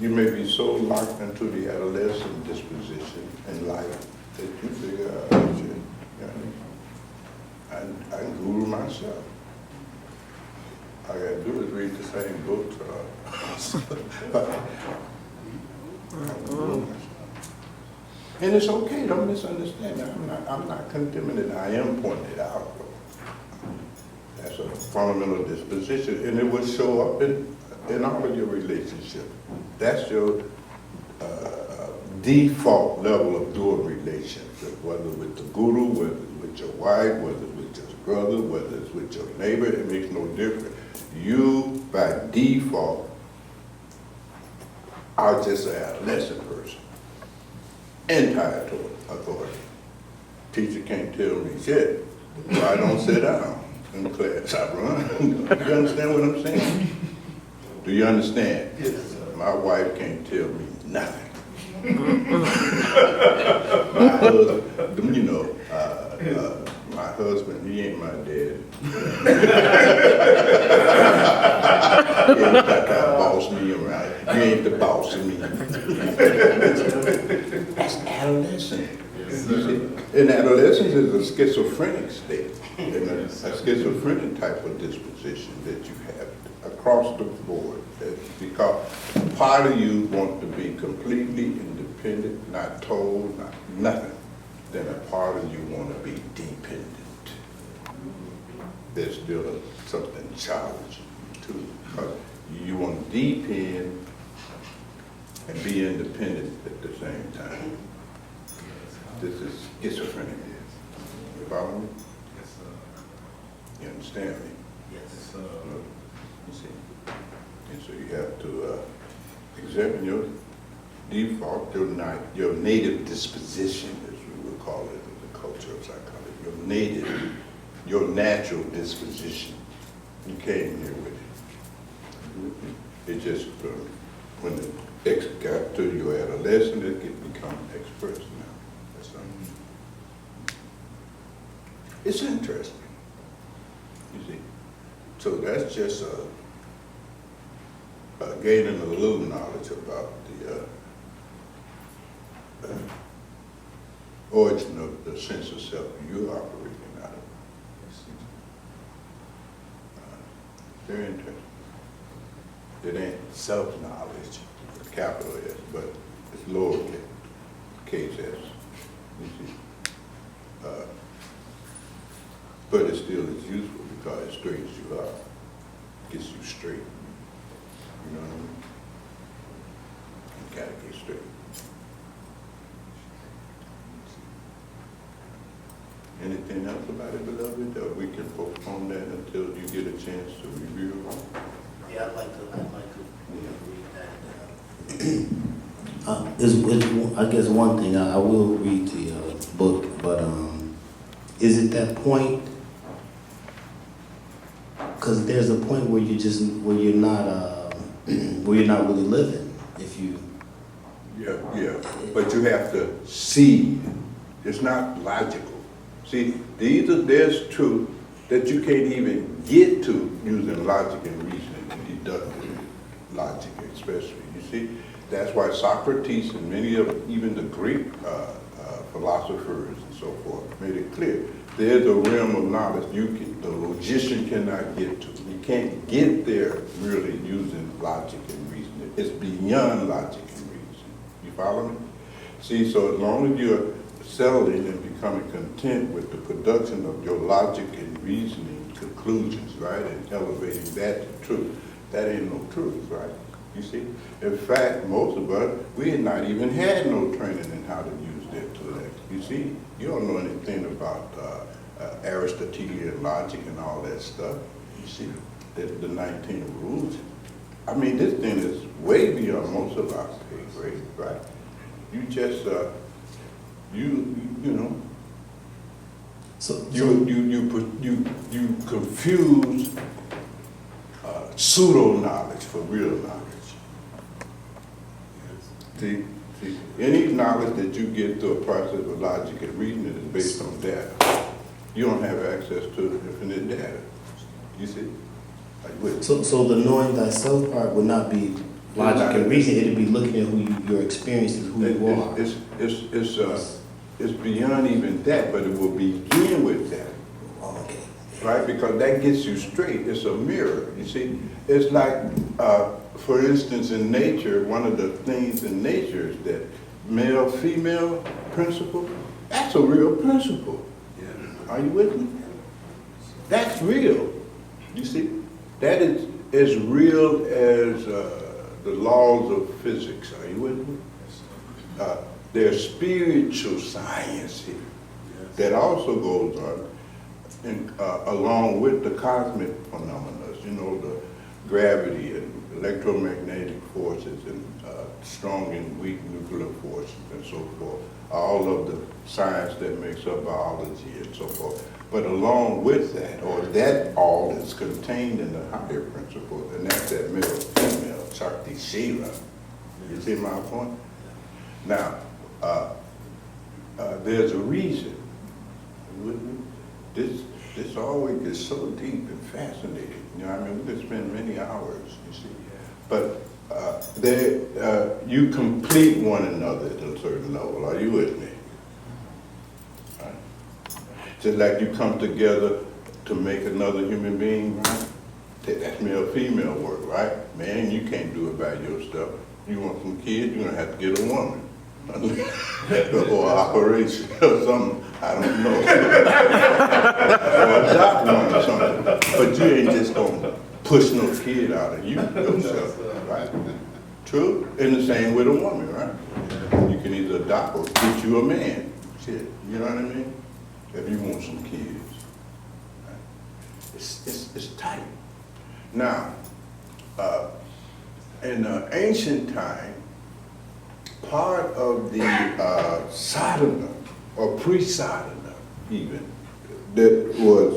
[SPEAKER 1] You may be so locked into the adolescent disposition in life that you figure out, I can guru myself. All I gotta do is read the same book. And it's okay, don't misunderstand. I'm not condemning it. I am pointing it out. That's a fundamental disposition, and it will show up in all of your relationships. That's your default level of doing relationship, whether with the guru, whether it's with your wife, whether it's with your brother, whether it's with your neighbor, it makes no difference. You, by default, I was just an adolescent person. Entitled authority. Teacher can't tell me shit. So I don't sit down in class. I run. You understand what I'm saying? Do you understand?
[SPEAKER 2] Yes, sir.
[SPEAKER 1] My wife can't tell me nothing. My husband, you know, my husband, he ain't my dad. He ain't got to boss me around. You ain't the boss of me. That's adolescence. And adolescence is a schizophrenic state, and a schizophrenic type of disposition that you have across the board. That's because part of you wants to be completely independent, not told, not nothing. Then a part of you want to be dependent. There's still something challenging too, because you want to depend and be independent at the same time. This is schizophrenia. You follow me?
[SPEAKER 2] Yes, sir.
[SPEAKER 1] You understand me?
[SPEAKER 6] Yes.
[SPEAKER 1] You see? And so you have to examine your default, your native disposition, as we would call it in the culture of psychology, your natural disposition. You came here with it. It just, when it got to your adolescence, it could become expressed now. It's interesting, you see. So that's just gaining a little knowledge about the origin of the sense of self you're operating out of. Very interesting. It ain't self-knowledge, capital S, but it's lowercase s, you see. But it still is useful because it straightens you up, gets you straight. You know what I mean? You gotta get straight. Anything else about it, beloved? Or we can postpone that until you get a chance to review?
[SPEAKER 6] Yeah, I'd like to read that. I guess one thing, I will read the book, but is it that point? Because there's a point where you're not really living. If you.
[SPEAKER 1] Yeah, but you have to see. It's not logical. See, there's truth that you can't even get to using logic and reasoning and deductive logic, especially. You see, that's why Socrates and many of even the Greek philosophers and so forth made it clear. There's a realm of knowledge the logician cannot get to. You can't get there really using logic and reasoning. It's beyond logic and reasoning. You follow me? See, so as long as you're settling and becoming content with the production of your logic and reasoning conclusions, right, and elevating that to truth, that ain't no truth, right? You see? In fact, most of us, we had not even had no training in how to use that intellect. You see? You don't know anything about Aristotelian logic and all that stuff. You see? The 19 rules. I mean, this thing is way beyond most of our pay grade, right? You just, you know, you confuse pseudo knowledge for real knowledge. See, any knowledge that you get through a process of logic and reasoning is based on data. You don't have access to infinite data. You see? Like
[SPEAKER 6] So the knowing thyself part would not be logic and reason. It'd be looking at your experiences, who you are.
[SPEAKER 1] It's beyond even that, but it will begin with that.
[SPEAKER 6] Okay.
[SPEAKER 1] Right? Because that gets you straight. It's a mirror. You see? It's like, for instance, in nature, one of the things in nature is that male-female principle. That's a real principle. Yeah. Are you with me? That's real. You see? That is as real as the laws of physics. Are you with me? There's spiritual science here that also goes on along with the cosmic phenomena, you know, the gravity and electromagnetic forces and strong and weak nuclear forces and so forth, all of the science that makes up biology and so forth. But along with that, or that all is contained in the higher principle, and that's that male, female, Shakti Shiva. You see my point? Now, there's a reason. This always is so deep and fascinating. You know, I mean, we could spend many hours, you see. But you complete one another at a certain level. Are you with me? Right. Just like you come together to make another human being, right? That's male-female work, right? Man, you can't do it by yourself. You want some kids, you're gonna have to get a woman. Or operation or something, I don't know. Or adopt one or something. But you ain't just gonna push no kid out of you yourself, right? True? And the same with a woman, right? You can either adopt or get you a man. Shit, you know what I mean? If you want some kids. Right? It's tight. Now, in ancient time, part of the sadhana, or pre-sadhana even, that was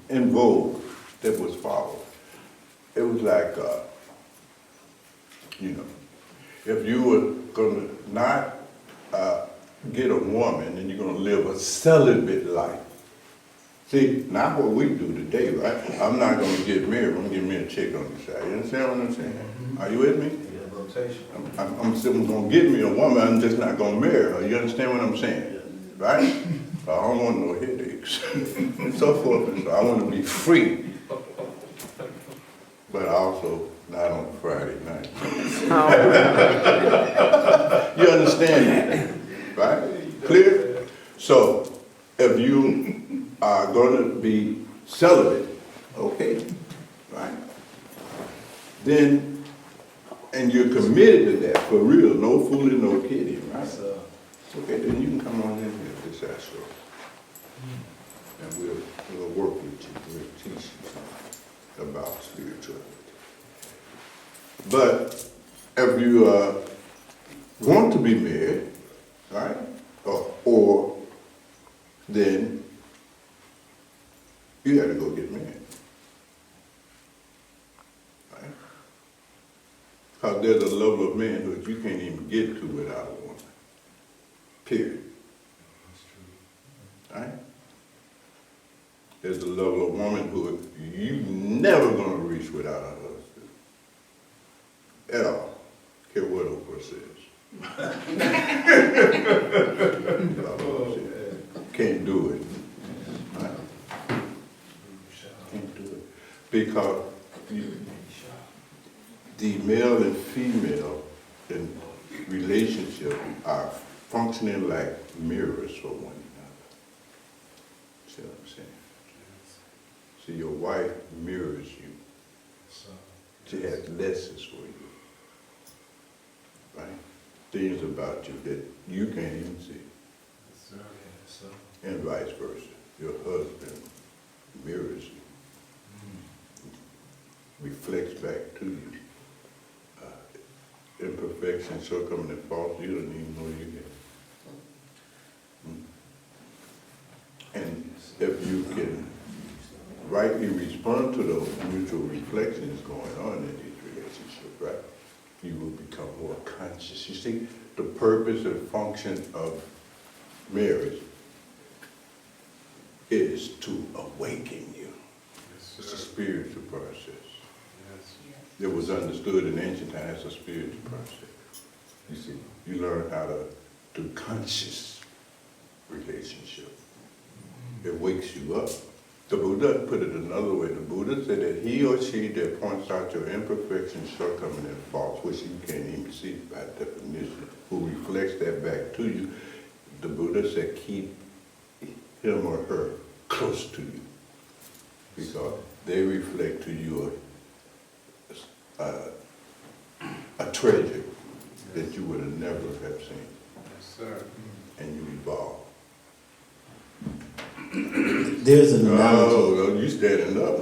[SPEAKER 1] in vogue, that was followed. It was like, you know, if you were gonna not get a woman and you're gonna live a celibate life. See, not what we do today, right? I'm not gonna get married, I'm gonna get me a chick on the side. You understand what I'm saying? Are you with me? I'm still gonna get me a woman, I'm just not gonna marry her. You understand what I'm saying? Right? I don't want no headaches and so forth and so. I want to be free, but also not on Friday night. You understand that, right? Clear? So if you are gonna be celibate, okay, right? Then, and you're committed to that, for real, no fooling, no kidding, right? Okay, then you can come on in here if this astro. And we'll work with you, we'll teach you something about spirituality. But if you want to be married, right, or then you gotta go get married. Right? Because there's a level of manhood you can't even get to without a woman. Period. Right? There's a level of womanhood you never gonna reach without a husband. At all. Care what Oprah says. Can't do it. Right? Can't do it. Because the male and female in relationship are functioning like mirrors for one another. See what I'm saying? See, your wife mirrors you. She has lessons for you. Right? Things about you that you can't even see. And vice versa. Your husband mirrors you. Reflects back to you. Imperfection, shortcoming, and faults you don't even know you have. And if you can rightly respond to those mutual reflections going on in these relationships, right, you will become more conscious. You see, the purpose and function of marriage is to awaken you. It's a spiritual process. It was understood in ancient times as a spiritual process. You see, you learn how to do conscious relationship. It wakes you up. The Buddha put it another way. The Buddha said that he or she that points out your imperfections, shortcomings, and faults, which you can't even see by definition, who reflects that back to you, the Buddha said keep him or her close to you, because they reflect to you a treasure that you would have never have seen.
[SPEAKER 2] Yes, sir.
[SPEAKER 1] And you evolve.
[SPEAKER 6] There's an analogy.
[SPEAKER 1] Oh, you standing up.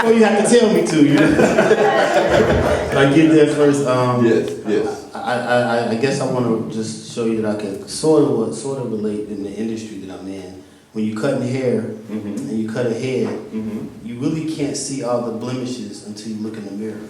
[SPEAKER 6] before you have to tell me to. You know? I get there first.
[SPEAKER 1] Yes.
[SPEAKER 6] I guess I want to just show you that I can sort of relate in the industry that I'm in. When you're cutting hair and you cut a head, you really can't see all the blemishes until you look in the mirror.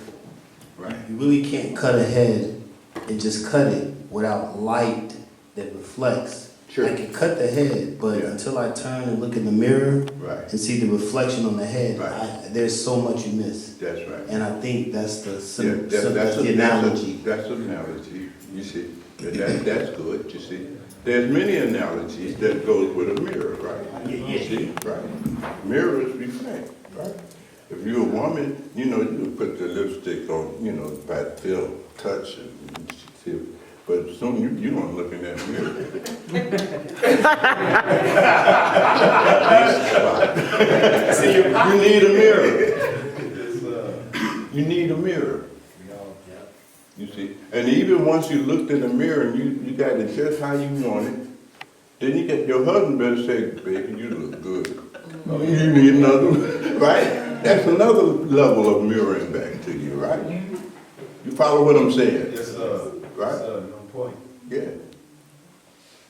[SPEAKER 1] Right.
[SPEAKER 6] You really can't cut a head and just cut it without light that reflects.
[SPEAKER 1] Sure.
[SPEAKER 6] I can cut the head, but
[SPEAKER 1] Yeah.
[SPEAKER 6] until I turn and look in the mirror
[SPEAKER 1] Right.
[SPEAKER 6] and see the reflection on the head,
[SPEAKER 1] Right.
[SPEAKER 6] there's so much you miss.
[SPEAKER 1] That's right.
[SPEAKER 6] And I think that's the
[SPEAKER 1] That's
[SPEAKER 6] the analogy.
[SPEAKER 1] That's an analogy, you see. That's good, you see. There's many analogies that goes with a mirror, right?
[SPEAKER 6] Yeah.
[SPEAKER 1] You see, right? Mirrors reflect, right? If you're a woman, you know, you put the lipstick on, you know, by feel, touch, and see. But soon you don't look in that mirror. You need a mirror. You need a mirror. You see, and even once you looked in the mirror and you got it just how you want it, then you get your husband better say, baby, you look good. Oh, you need another, right? That's another level of mirroring back to you, right? You follow what I'm saying?
[SPEAKER 2] Yes, sir.
[SPEAKER 1] Right?
[SPEAKER 2] Yes, sir. No point.
[SPEAKER 1] Yeah.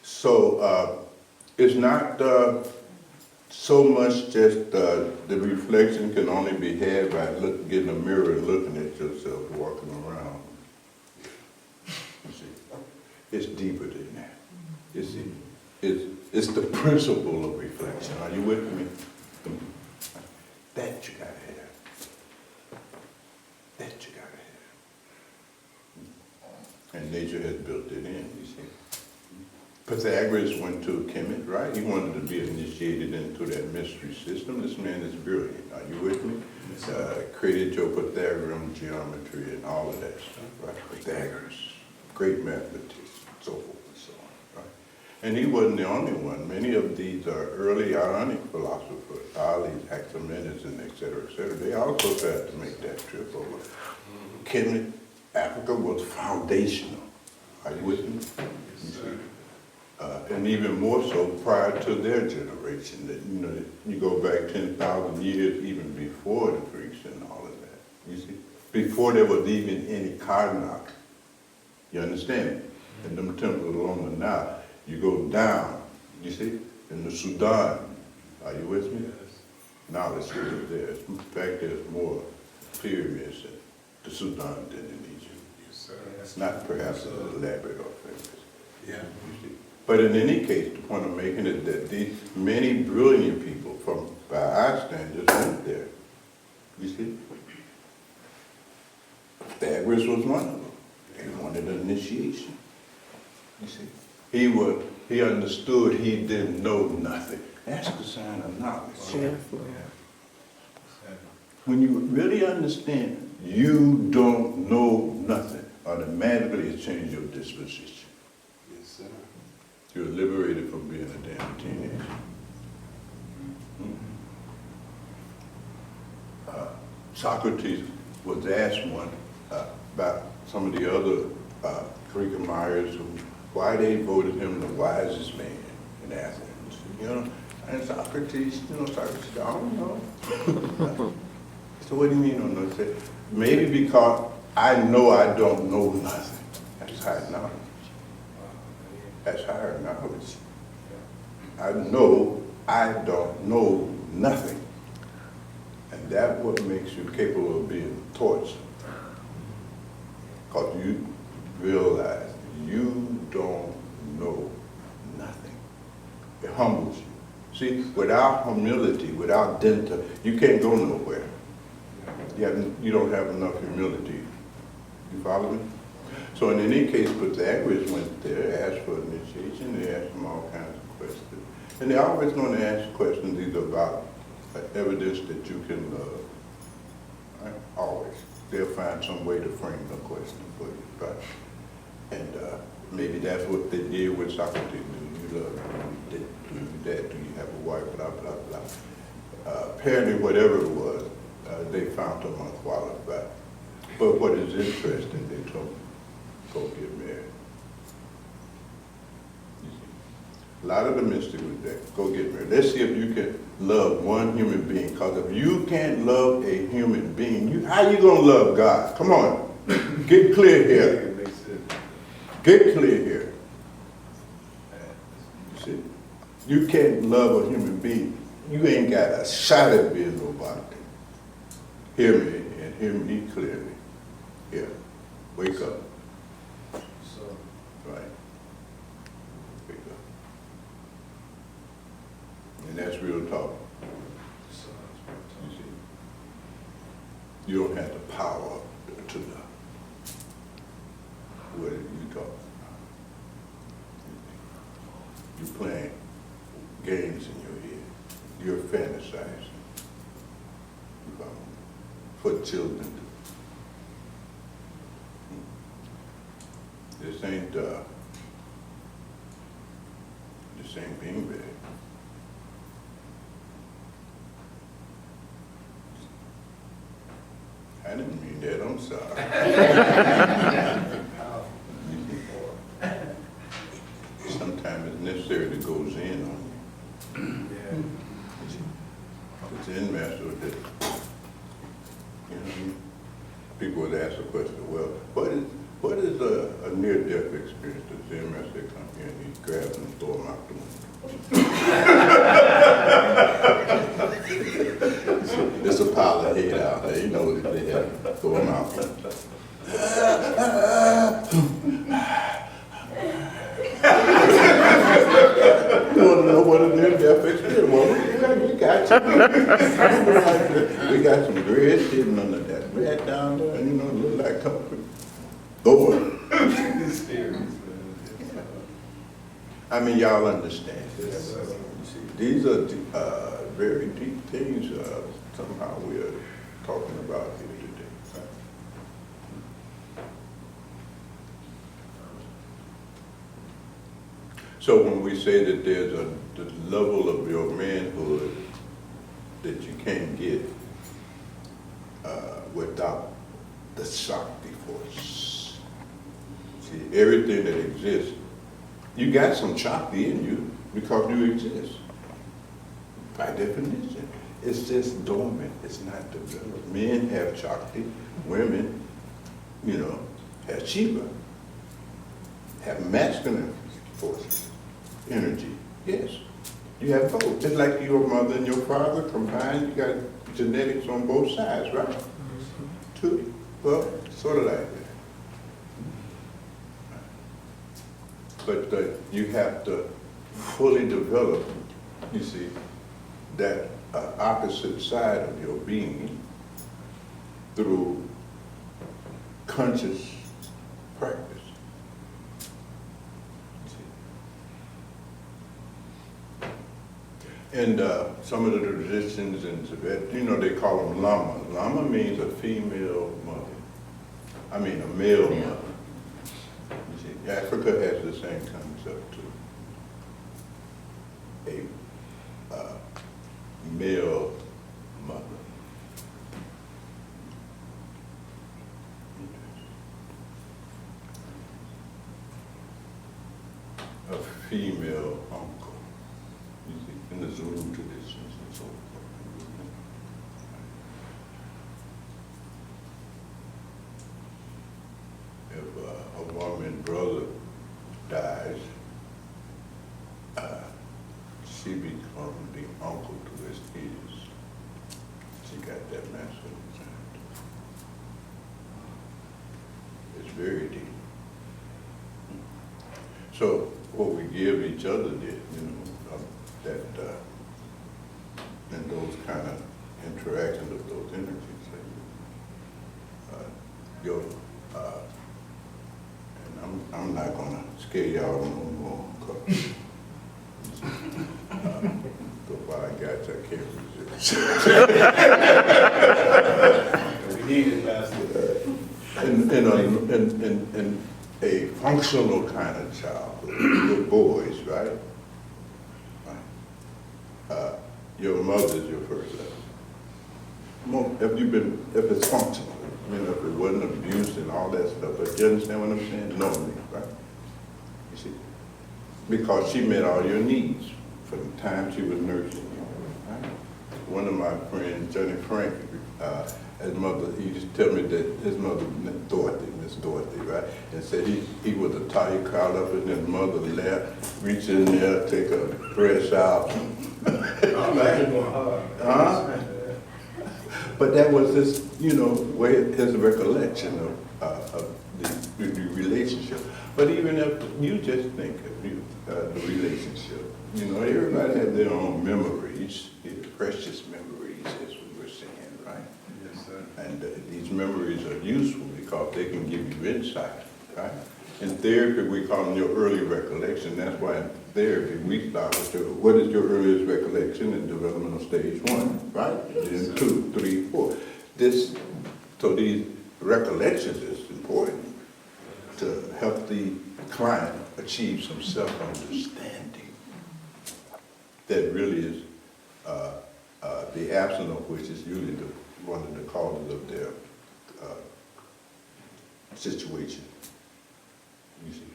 [SPEAKER 1] So it's not so much just the reflection can only be had by getting a mirror and looking at yourself walking around. You see, it's deeper than that. It's the principle of reflection. Are you with me? That you gotta have. That you gotta have. And nature has built it in, you see. Pythagoras went to a chemist, right? He wanted to be initiated into that mystery system. This man is brilliant. Are you with me? Created your Pythagorean geometry and all of that stuff, right? Pythagoras, great mathematician, so forth and so on, right? And he wasn't the only one. Many of these early Ionic philosophers, Thales, Aximenes, and et cetera, they also tried to make that trip over. Kemet, Africa was foundational. Are you with me? You see? And even more so prior to their generation. That, you know, you go back 10,000 years even before the Greeks and all of that. You see, before there was even any Karnak. You understand? And them temples along the Nile, you go down. You see, in the Sudan. Are you with me? Knowledge is there. In fact, there's more pyramids in the Sudan than in Egypt.
[SPEAKER 2] Yes, sir.
[SPEAKER 1] It's not perhaps as elaborate or famous.
[SPEAKER 2] Yeah.
[SPEAKER 1] You see. But in any case, the point I'm making is that these many brilliant people from by our standards went there. You see? Pythagoras was one of them. He wanted an initiation. You see? He understood he didn't know nothing. That's the sign of knowledge. When you really understand you don't know nothing, automatically it changes your disposition.
[SPEAKER 2] Yes, sir.
[SPEAKER 1] You're liberated from being a damn teenager. Socrates was asked one about some of the other Greek admirers why they voted him the wisest man in Athens. You know, and Socrates said, I don't know. So what do you mean, I don't know? He said, maybe because I know I don't know nothing. That's higher knowledge. That's higher knowledge. I know I don't know nothing. And that's what makes you capable of being tortured. Because you realize you don't know nothing. It humbles you. See, without humility, without denta, you can't go nowhere. You don't have enough humility. You follow me? So in any case, Pythagoras went there, asked for initiation, they asked him all kinds of questions. And they're always going to ask questions either about evidence that you can love. Right? Always. They'll find some way to frame the question for you. Right? And maybe that's what they did with Socrates. Do you love me? Do you that? Do you have a wife? Blah, blah, blah. Apparently, whatever it was, they found him unqualified. But what is interesting, they told him, go get married. You see? A lot of the mystics with that. Go get married. Let's see if you can love one human being. Because if you can't love a human being, how you gonna love God? Come on, get clear here.
[SPEAKER 2] It makes sense.
[SPEAKER 1] Get clear here. You see, you can't love a human being. You ain't got a shot at being nobody. Hear me and hear me clearly. Here, wake up.
[SPEAKER 2] So,
[SPEAKER 1] Right. Wake up. And that's real talk.
[SPEAKER 2] so
[SPEAKER 1] You see, you don't have the power to love. What are you talking about? You're playing games in your head. You're fantasizing for children to. This ain't beanbag. I didn't mean that, I'm sorry. Sometimes it's necessary to goes in on you.
[SPEAKER 2] yeah.
[SPEAKER 1] It's in master with it. You know what I mean? People would ask the question, well, what is a near-death experience? The Zen master come here and he grabs them and throw them out the window. There's a pile of hate out there, you know what they have, throw them out. You want to know what a near-death experience? Well, we got you. We got some gray sitting under that red down there, and you know, it look like comfort. Thor.
[SPEAKER 2] Experience, man.
[SPEAKER 1] I mean, y'all understand
[SPEAKER 2] Yes,
[SPEAKER 1] this.
[SPEAKER 2] sir.
[SPEAKER 1] These are very deep things somehow we are talking about here today. So when we say that there's the level of your manhood that you can't get without the Shakti force. See, everything that exists, you got some Shakti in you because you exist. By definition, it's just dormant, it's not developed. Men have Shakti, women, you know, have Shiva, have masculine forces, energy. Yes, you have both. Just like your mother and your father combined, you got genetics on both sides, right? Two. Well, sort of like that. But you have to fully develop, you see, that opposite side of your being through conscious practice. And some of the traditions in Tibet, you know, they call them lama. Lama means a female mother. I mean a male mother. You see, Africa has the same concept too. A male mother. A female uncle. You see, in the Zulu traditions and so forth. If a woman brother dies, she becomes the uncle to his kids. She got that masculine side. It's very deep. So what we give each other did, you know, and those kind of interactions of those energies. And I'm not gonna scare y'all no more. So far I got you, I can't resist.
[SPEAKER 2] We need it, Master.
[SPEAKER 1] In a functional kind of childhood, your boys, right? Your mother's your first love. If it's functional, I mean, if it wasn't abused and all that stuff, but you understand what I'm saying? Normally, right? You see? because she met all your needs from the time she was nursing you. Right? One of my friends, Johnny Frank, his mother, he used to tell me that his mother, Miss Dorothy, right? And said he would have tie you crawled up in his mother lap, reach in there, take her breast out. Huh? But that was his, way, his recollection of the relationship. But even if you just think of the relationship, everybody has their own memories, precious memories, as we were saying, right?
[SPEAKER 2] Yes, sir.
[SPEAKER 1] And these memories are useful because they can give you insight, right? In therapy, we call them your early recollection. That's why in therapy, we start with what is your earliest recollection in developmental stage 1, right? Then 2, 3, 4. So these recollections is important to help the client achieve some self-understanding that really is the absence of which is usually one of the causes of their situation, you see.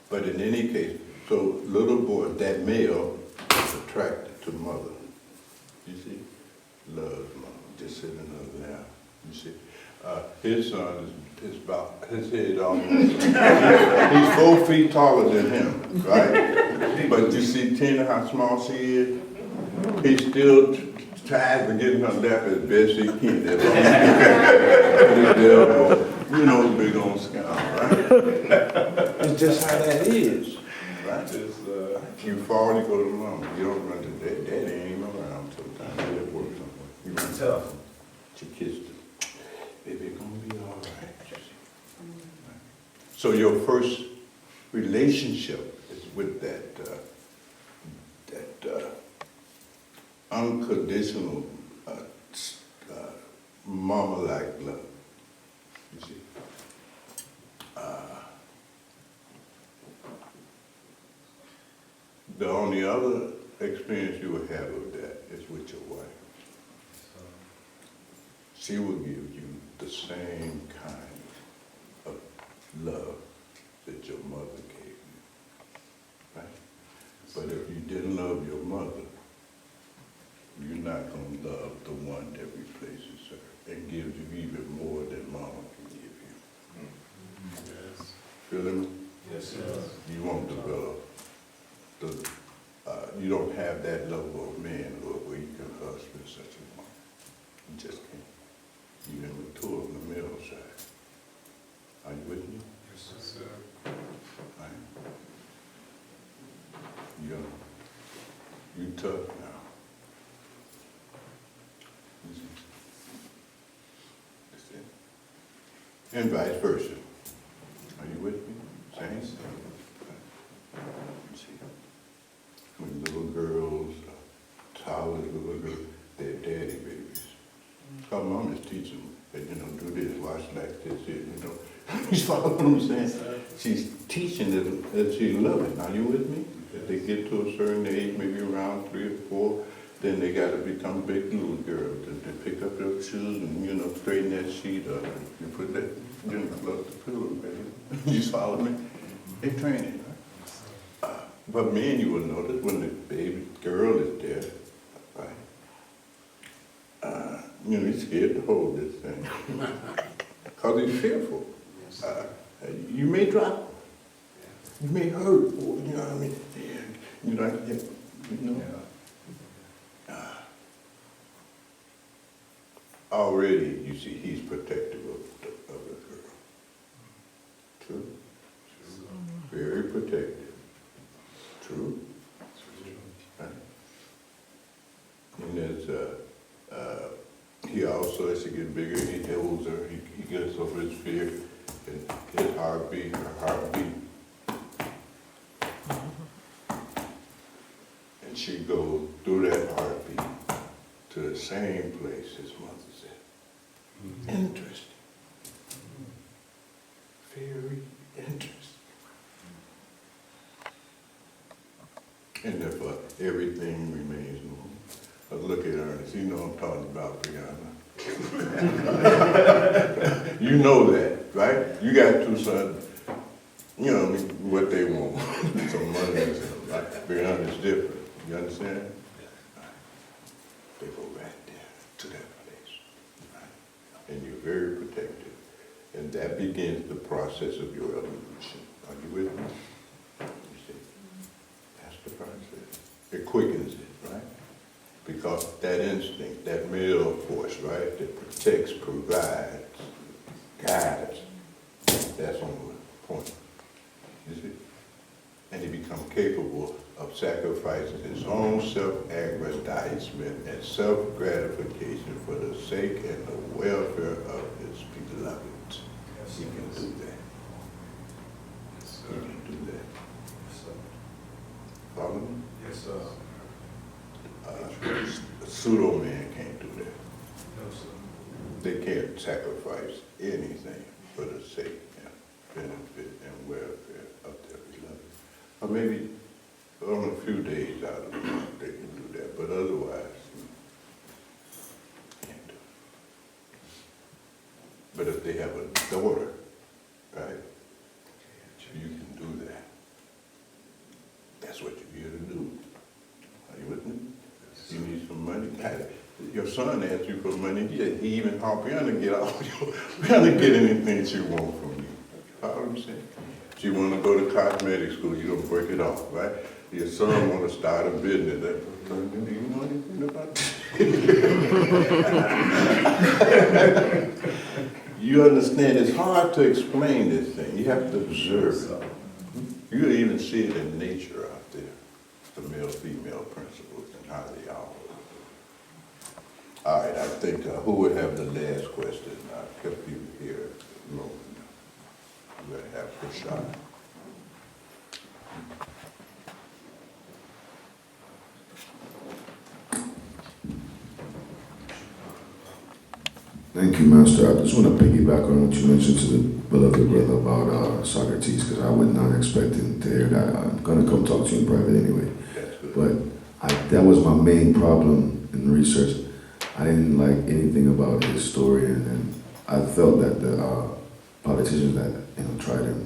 [SPEAKER 1] But in any case, so little boy, that male is attracted to mother, you see, loves mother, just sitting in her lap, you see. His son is about, his head almost, he's 4 feet taller than him, right? But you see Tina, how small she is? He still tries to get in her lap as best he can. That's all he big on scout, right? It's just how that is, right? You fall, you go to mama. You don't run to dad. Dad ain't even around sometimes. They at work somewhere. You run tough. She kissed him. Baby, it's gonna be all right. So your first relationship is with that unconditional mama-like love. You see. The only other experience you will have of that is with your wife. She will give you the same kind of love that your mother gave you, right? But if you didn't love your mother, you're not going to love the one that replaces her and gives you even more than mama can give you.
[SPEAKER 2] Yes.
[SPEAKER 1] Feel me?
[SPEAKER 2] Yes, sir.
[SPEAKER 1] You won't develop you don't have that level of manhood where you can husband such a woman. You just can't. You're immature on the male side. Are you with me?
[SPEAKER 2] Yes, sir.
[SPEAKER 1] Right. You tough now. That's it. And vice versa. Are you with me? Same. See, when little girls, toddlers, little girls, they're daddy babies. Her mom is teaching them that, do this, watch like this, You follow what I'm saying? She's teaching them that she's loving. Are you with me? If they get to a certain age, maybe around 3 or 4, then they got to become big little girls. They pick up their shoes and, straighten that sheet up. You put that, love the pillow, baby. You follow me? They train it, right? But men, you will notice when the baby girl is there, right? He's scared to hold this thing. Because he's fearful. You may drop. You may hurt. You know what I mean? Already, you see, he's protective of the girl. True? Very protective. True? Right. And there's, he also, as he gets bigger, he holds her, he gets over his fear, and his heartbeat, her heartbeat. And she goes through that heartbeat to the same place his mother said. Interesting. Very interesting. And therefore, everything remains normal. But look at Ernest, you know I'm talking about Brianna. You know that, right? You got 2 sons. you know, what they want. Some money or something. Like, beyond is different. You understand? They go right there to that place. Right? And you're very protected. And that begins the process of your evolution. Are you with me? You see? That's the process. It quickens it, right? Because that instinct, that male force, right, that protects, provides, guides, that's on the point. You see? And he becomes capable of sacrificing his own self-aggrandizement and self-gratification for the sake and the welfare of his beloved. He can do that.
[SPEAKER 2] Yes,
[SPEAKER 1] He
[SPEAKER 2] sir.
[SPEAKER 1] can do that.
[SPEAKER 2] Yes, sir.
[SPEAKER 1] Follow me?
[SPEAKER 2] Yes, sir.
[SPEAKER 1] A pseudo man can't do that.
[SPEAKER 2] No, sir.
[SPEAKER 1] They can't sacrifice anything for the sake and benefit and welfare of their beloved. Or maybe on a few days out of the month they can do that, but otherwise, can't do it. But if they have a daughter, right, you can do that. That's what you're here to do. Are you with me? You need some money. Your son asked you for money. He even helped you to get all to get anything she want from you. Follow what I'm saying? She want to go to cosmetic school. You don't break it off, right? Your son want to start a business. Do you know anything about that? You understand? It's hard to explain this thing. You have to observe it. You even see it in nature out there. The male-female principles and how they are. All right, I think who would have the last question? I kept you here long enough. We're going to have a shot.
[SPEAKER 5] Thank you, Master. I just want to piggyback on what you mentioned to the beloved brother about Socrates, because I was not expecting to hear that. I'm going to come talk to you in private anyway.
[SPEAKER 1] That's good.
[SPEAKER 5] But that was my main problem in the research. I didn't like anything about his story, and I felt that the politicians that tried him,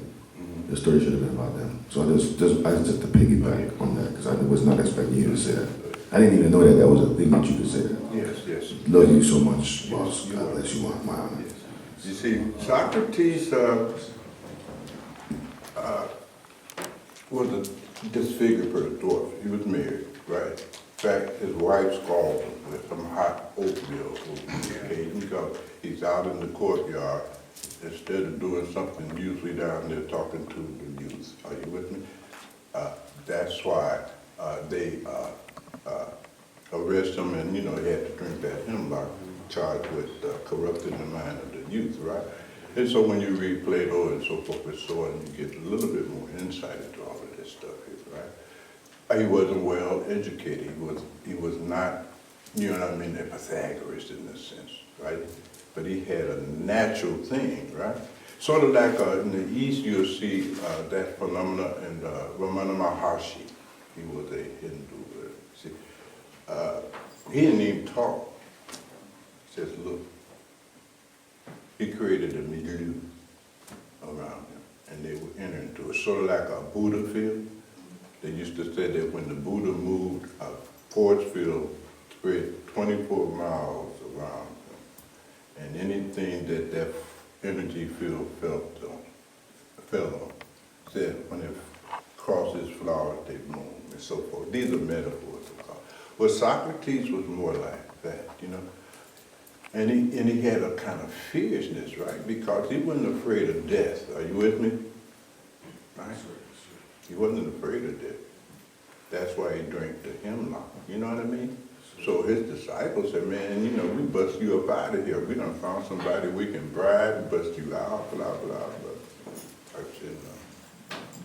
[SPEAKER 5] the story should have been about them. So I just to piggyback on that, because I was not expecting you to say that. I didn't even know that that was a thing that you could say that.
[SPEAKER 1] Yes, yes.
[SPEAKER 5] Love you so much,
[SPEAKER 1] Yes,
[SPEAKER 5] boss.
[SPEAKER 1] you
[SPEAKER 5] God
[SPEAKER 1] are.
[SPEAKER 5] bless you, my honor.
[SPEAKER 1] Yes. You see, Socrates was a disfigured dwarf. He was married, right? In fact, his wife scalded him with some hot oatmeal occasion because he's out in the courtyard instead of doing something usually down there talking to the youth. Are you with me? That's why they arrest him, and he had to drink that hemlock, charged with corrupting the mind of the youth, right? And so when you read Plato and so forth and so on, you get a little bit more insight into all of this stuff here, right? He wasn't well educated. He was not, a Pythagoras in this sense, right? But he had a natural thing, right? Sort of like in the East, you'll see that phenomena in Ramana Maharshi. He was a Hindu. See, he didn't even talk. He says, look, he created a milieu around him, and they would enter into it, sort of like a Buddha field. They used to say that when the Buddha moved, a force field spread 24 miles around him, and anything that energy field fell on, said when it crosses flowers, they bloom, and so forth. These are metaphors. Well, Socrates was more like that, And he had a kind of fierceness, right? Because he wasn't afraid of death. Are you with me? Right? He wasn't afraid of death. That's why he drank the hemlock. You know what I mean? So his disciples said, man, we bust you up out of here. We done found somebody we can bribe, bust you out, blah, blah, blah. I said, no.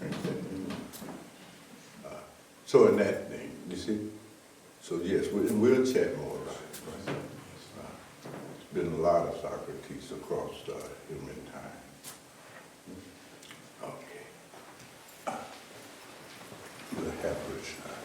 [SPEAKER 1] Drink that hemlock. So in that thing, you see? So yes, we'll chat more about it. Right? There's been a lot of Socrates across human time. Okay. We'll have a shot.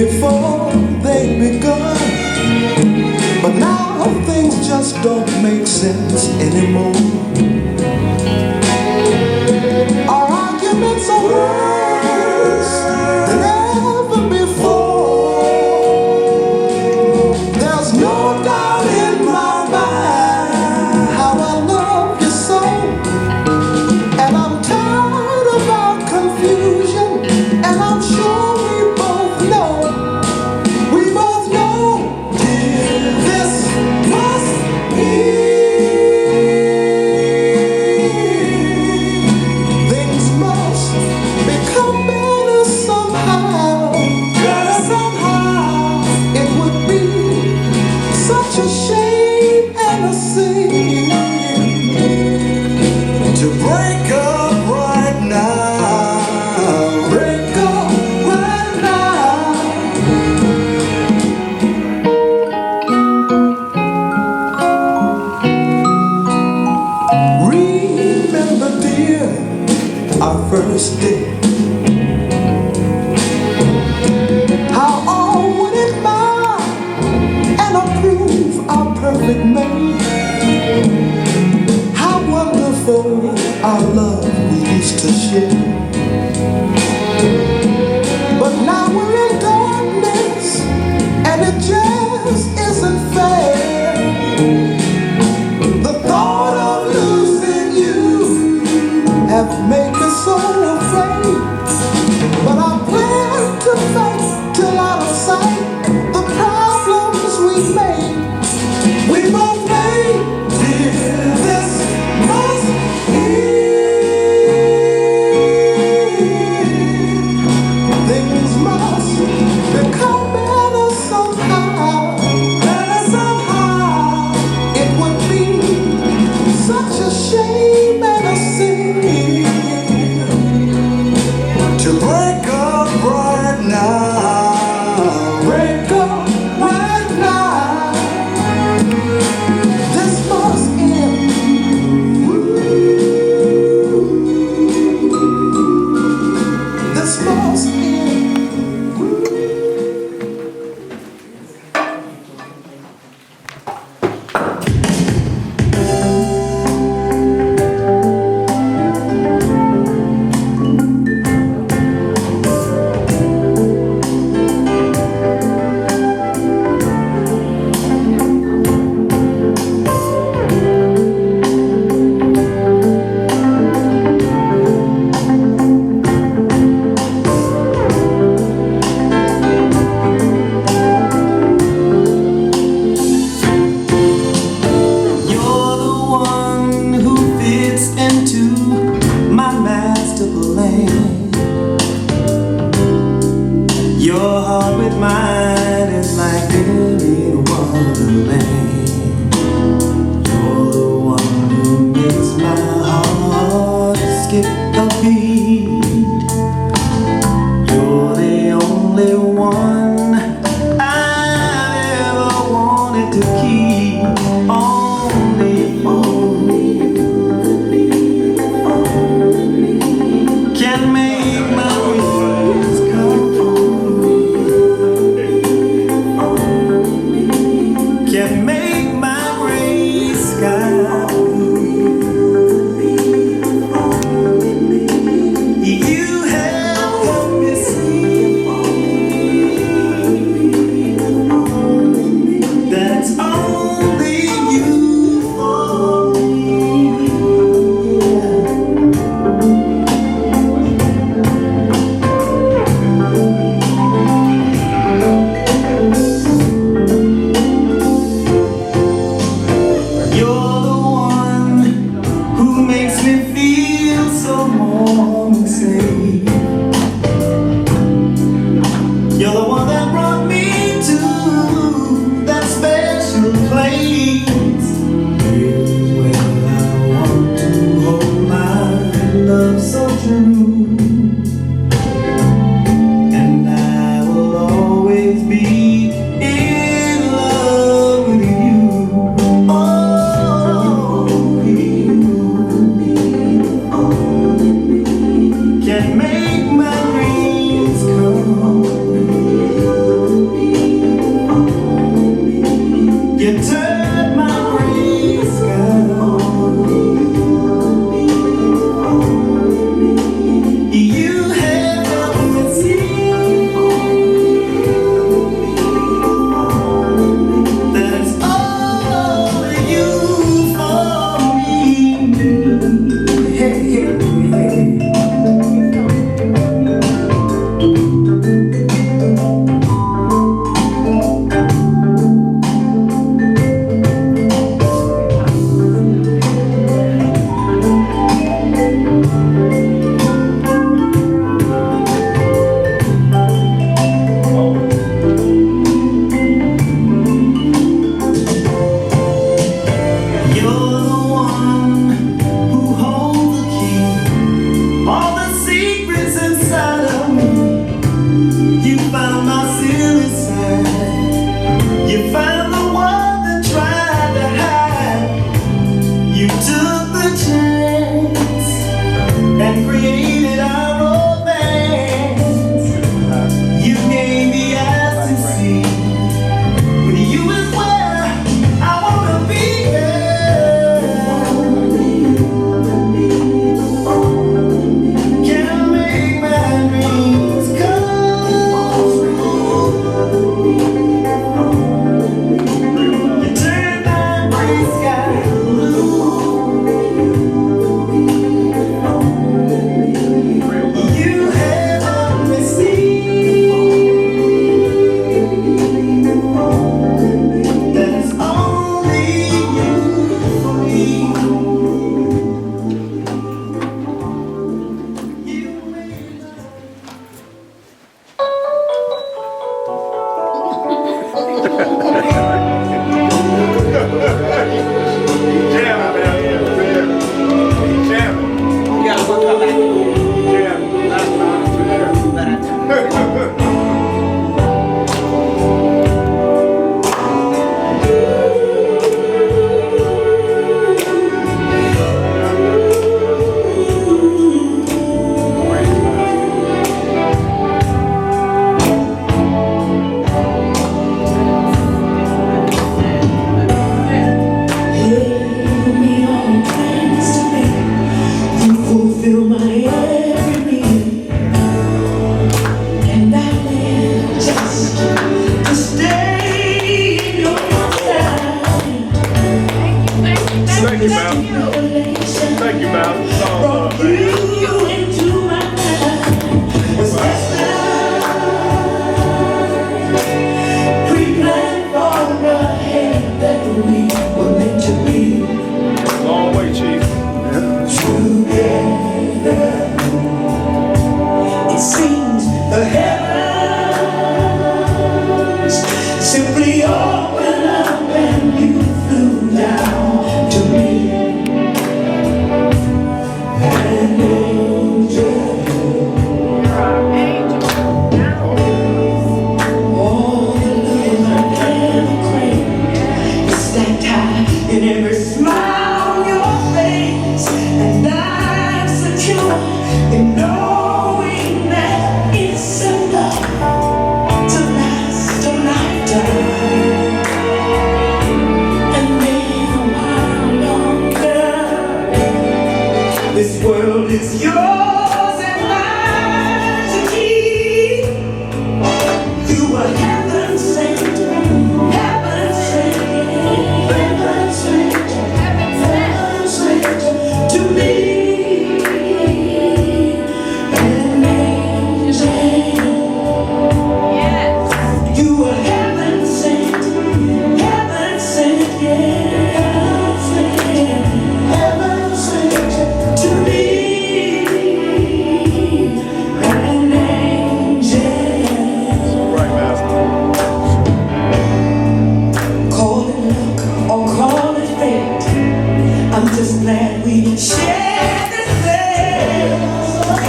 [SPEAKER 7] before they begun. But now things just don't make sense anymore. Our arguments are worse than ever before. There's no doubt in my mind how I love you so. And I'm tired of our confusion, and I'm sure we both know this must be.
[SPEAKER 3] Yeah, we'll come back. But I
[SPEAKER 7] fulfill my every need, and I live just to stay in your side.
[SPEAKER 2] Thank you, ma'am. Thank you, ma'am.
[SPEAKER 7] Brought you into my life. Was that pre-planned for ahead that we were meant to be
[SPEAKER 2] Long way, Chief.
[SPEAKER 7] together? It seems the heavens simply opened up and you flew down to me. An angel. All the love I can claim is that high in every smile on your face, and I'm secure in knowing that it's enough to last a lifetime, and then a while longer. This world is yours and mine to keep. You were heaven sent, heaven sent, heaven sent, heaven sent to me. An angel. You were heaven sent, heaven sent, heaven sent to me. An angel.
[SPEAKER 2] Right, Master.
[SPEAKER 7] Call it luck or call it fate, I'm just glad we shared this place.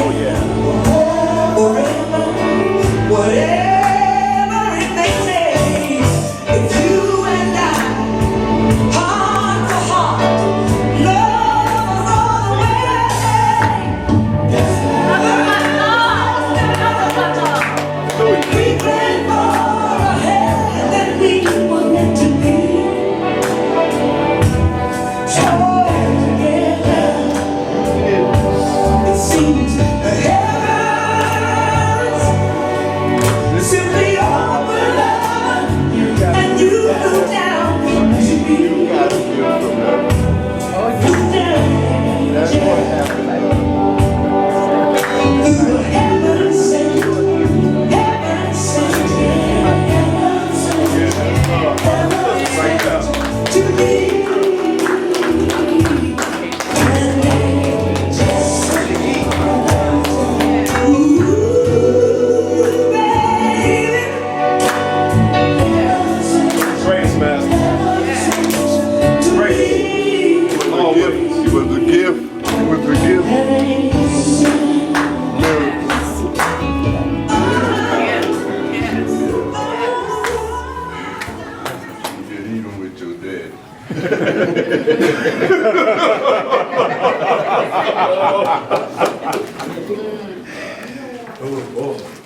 [SPEAKER 2] Oh, yeah.
[SPEAKER 7] Forever, whatever it may take, if you and I, heart to heart, love all the way. We planned for ahead that we were meant to be. Together, it seems the heavens simply opened up, and you flew down to me. Flew down.
[SPEAKER 2] That's what happened.
[SPEAKER 7] You were heaven sent, heaven sent, heaven sent, heaven sent to me. An angel. Ooh, baby.
[SPEAKER 2] Praise, Master.
[SPEAKER 7] To
[SPEAKER 2] Praise.
[SPEAKER 7] me.
[SPEAKER 2] Long way.
[SPEAKER 1] It was a gift. It was a gift. You did even with your dad.
[SPEAKER 2] Oh, boy.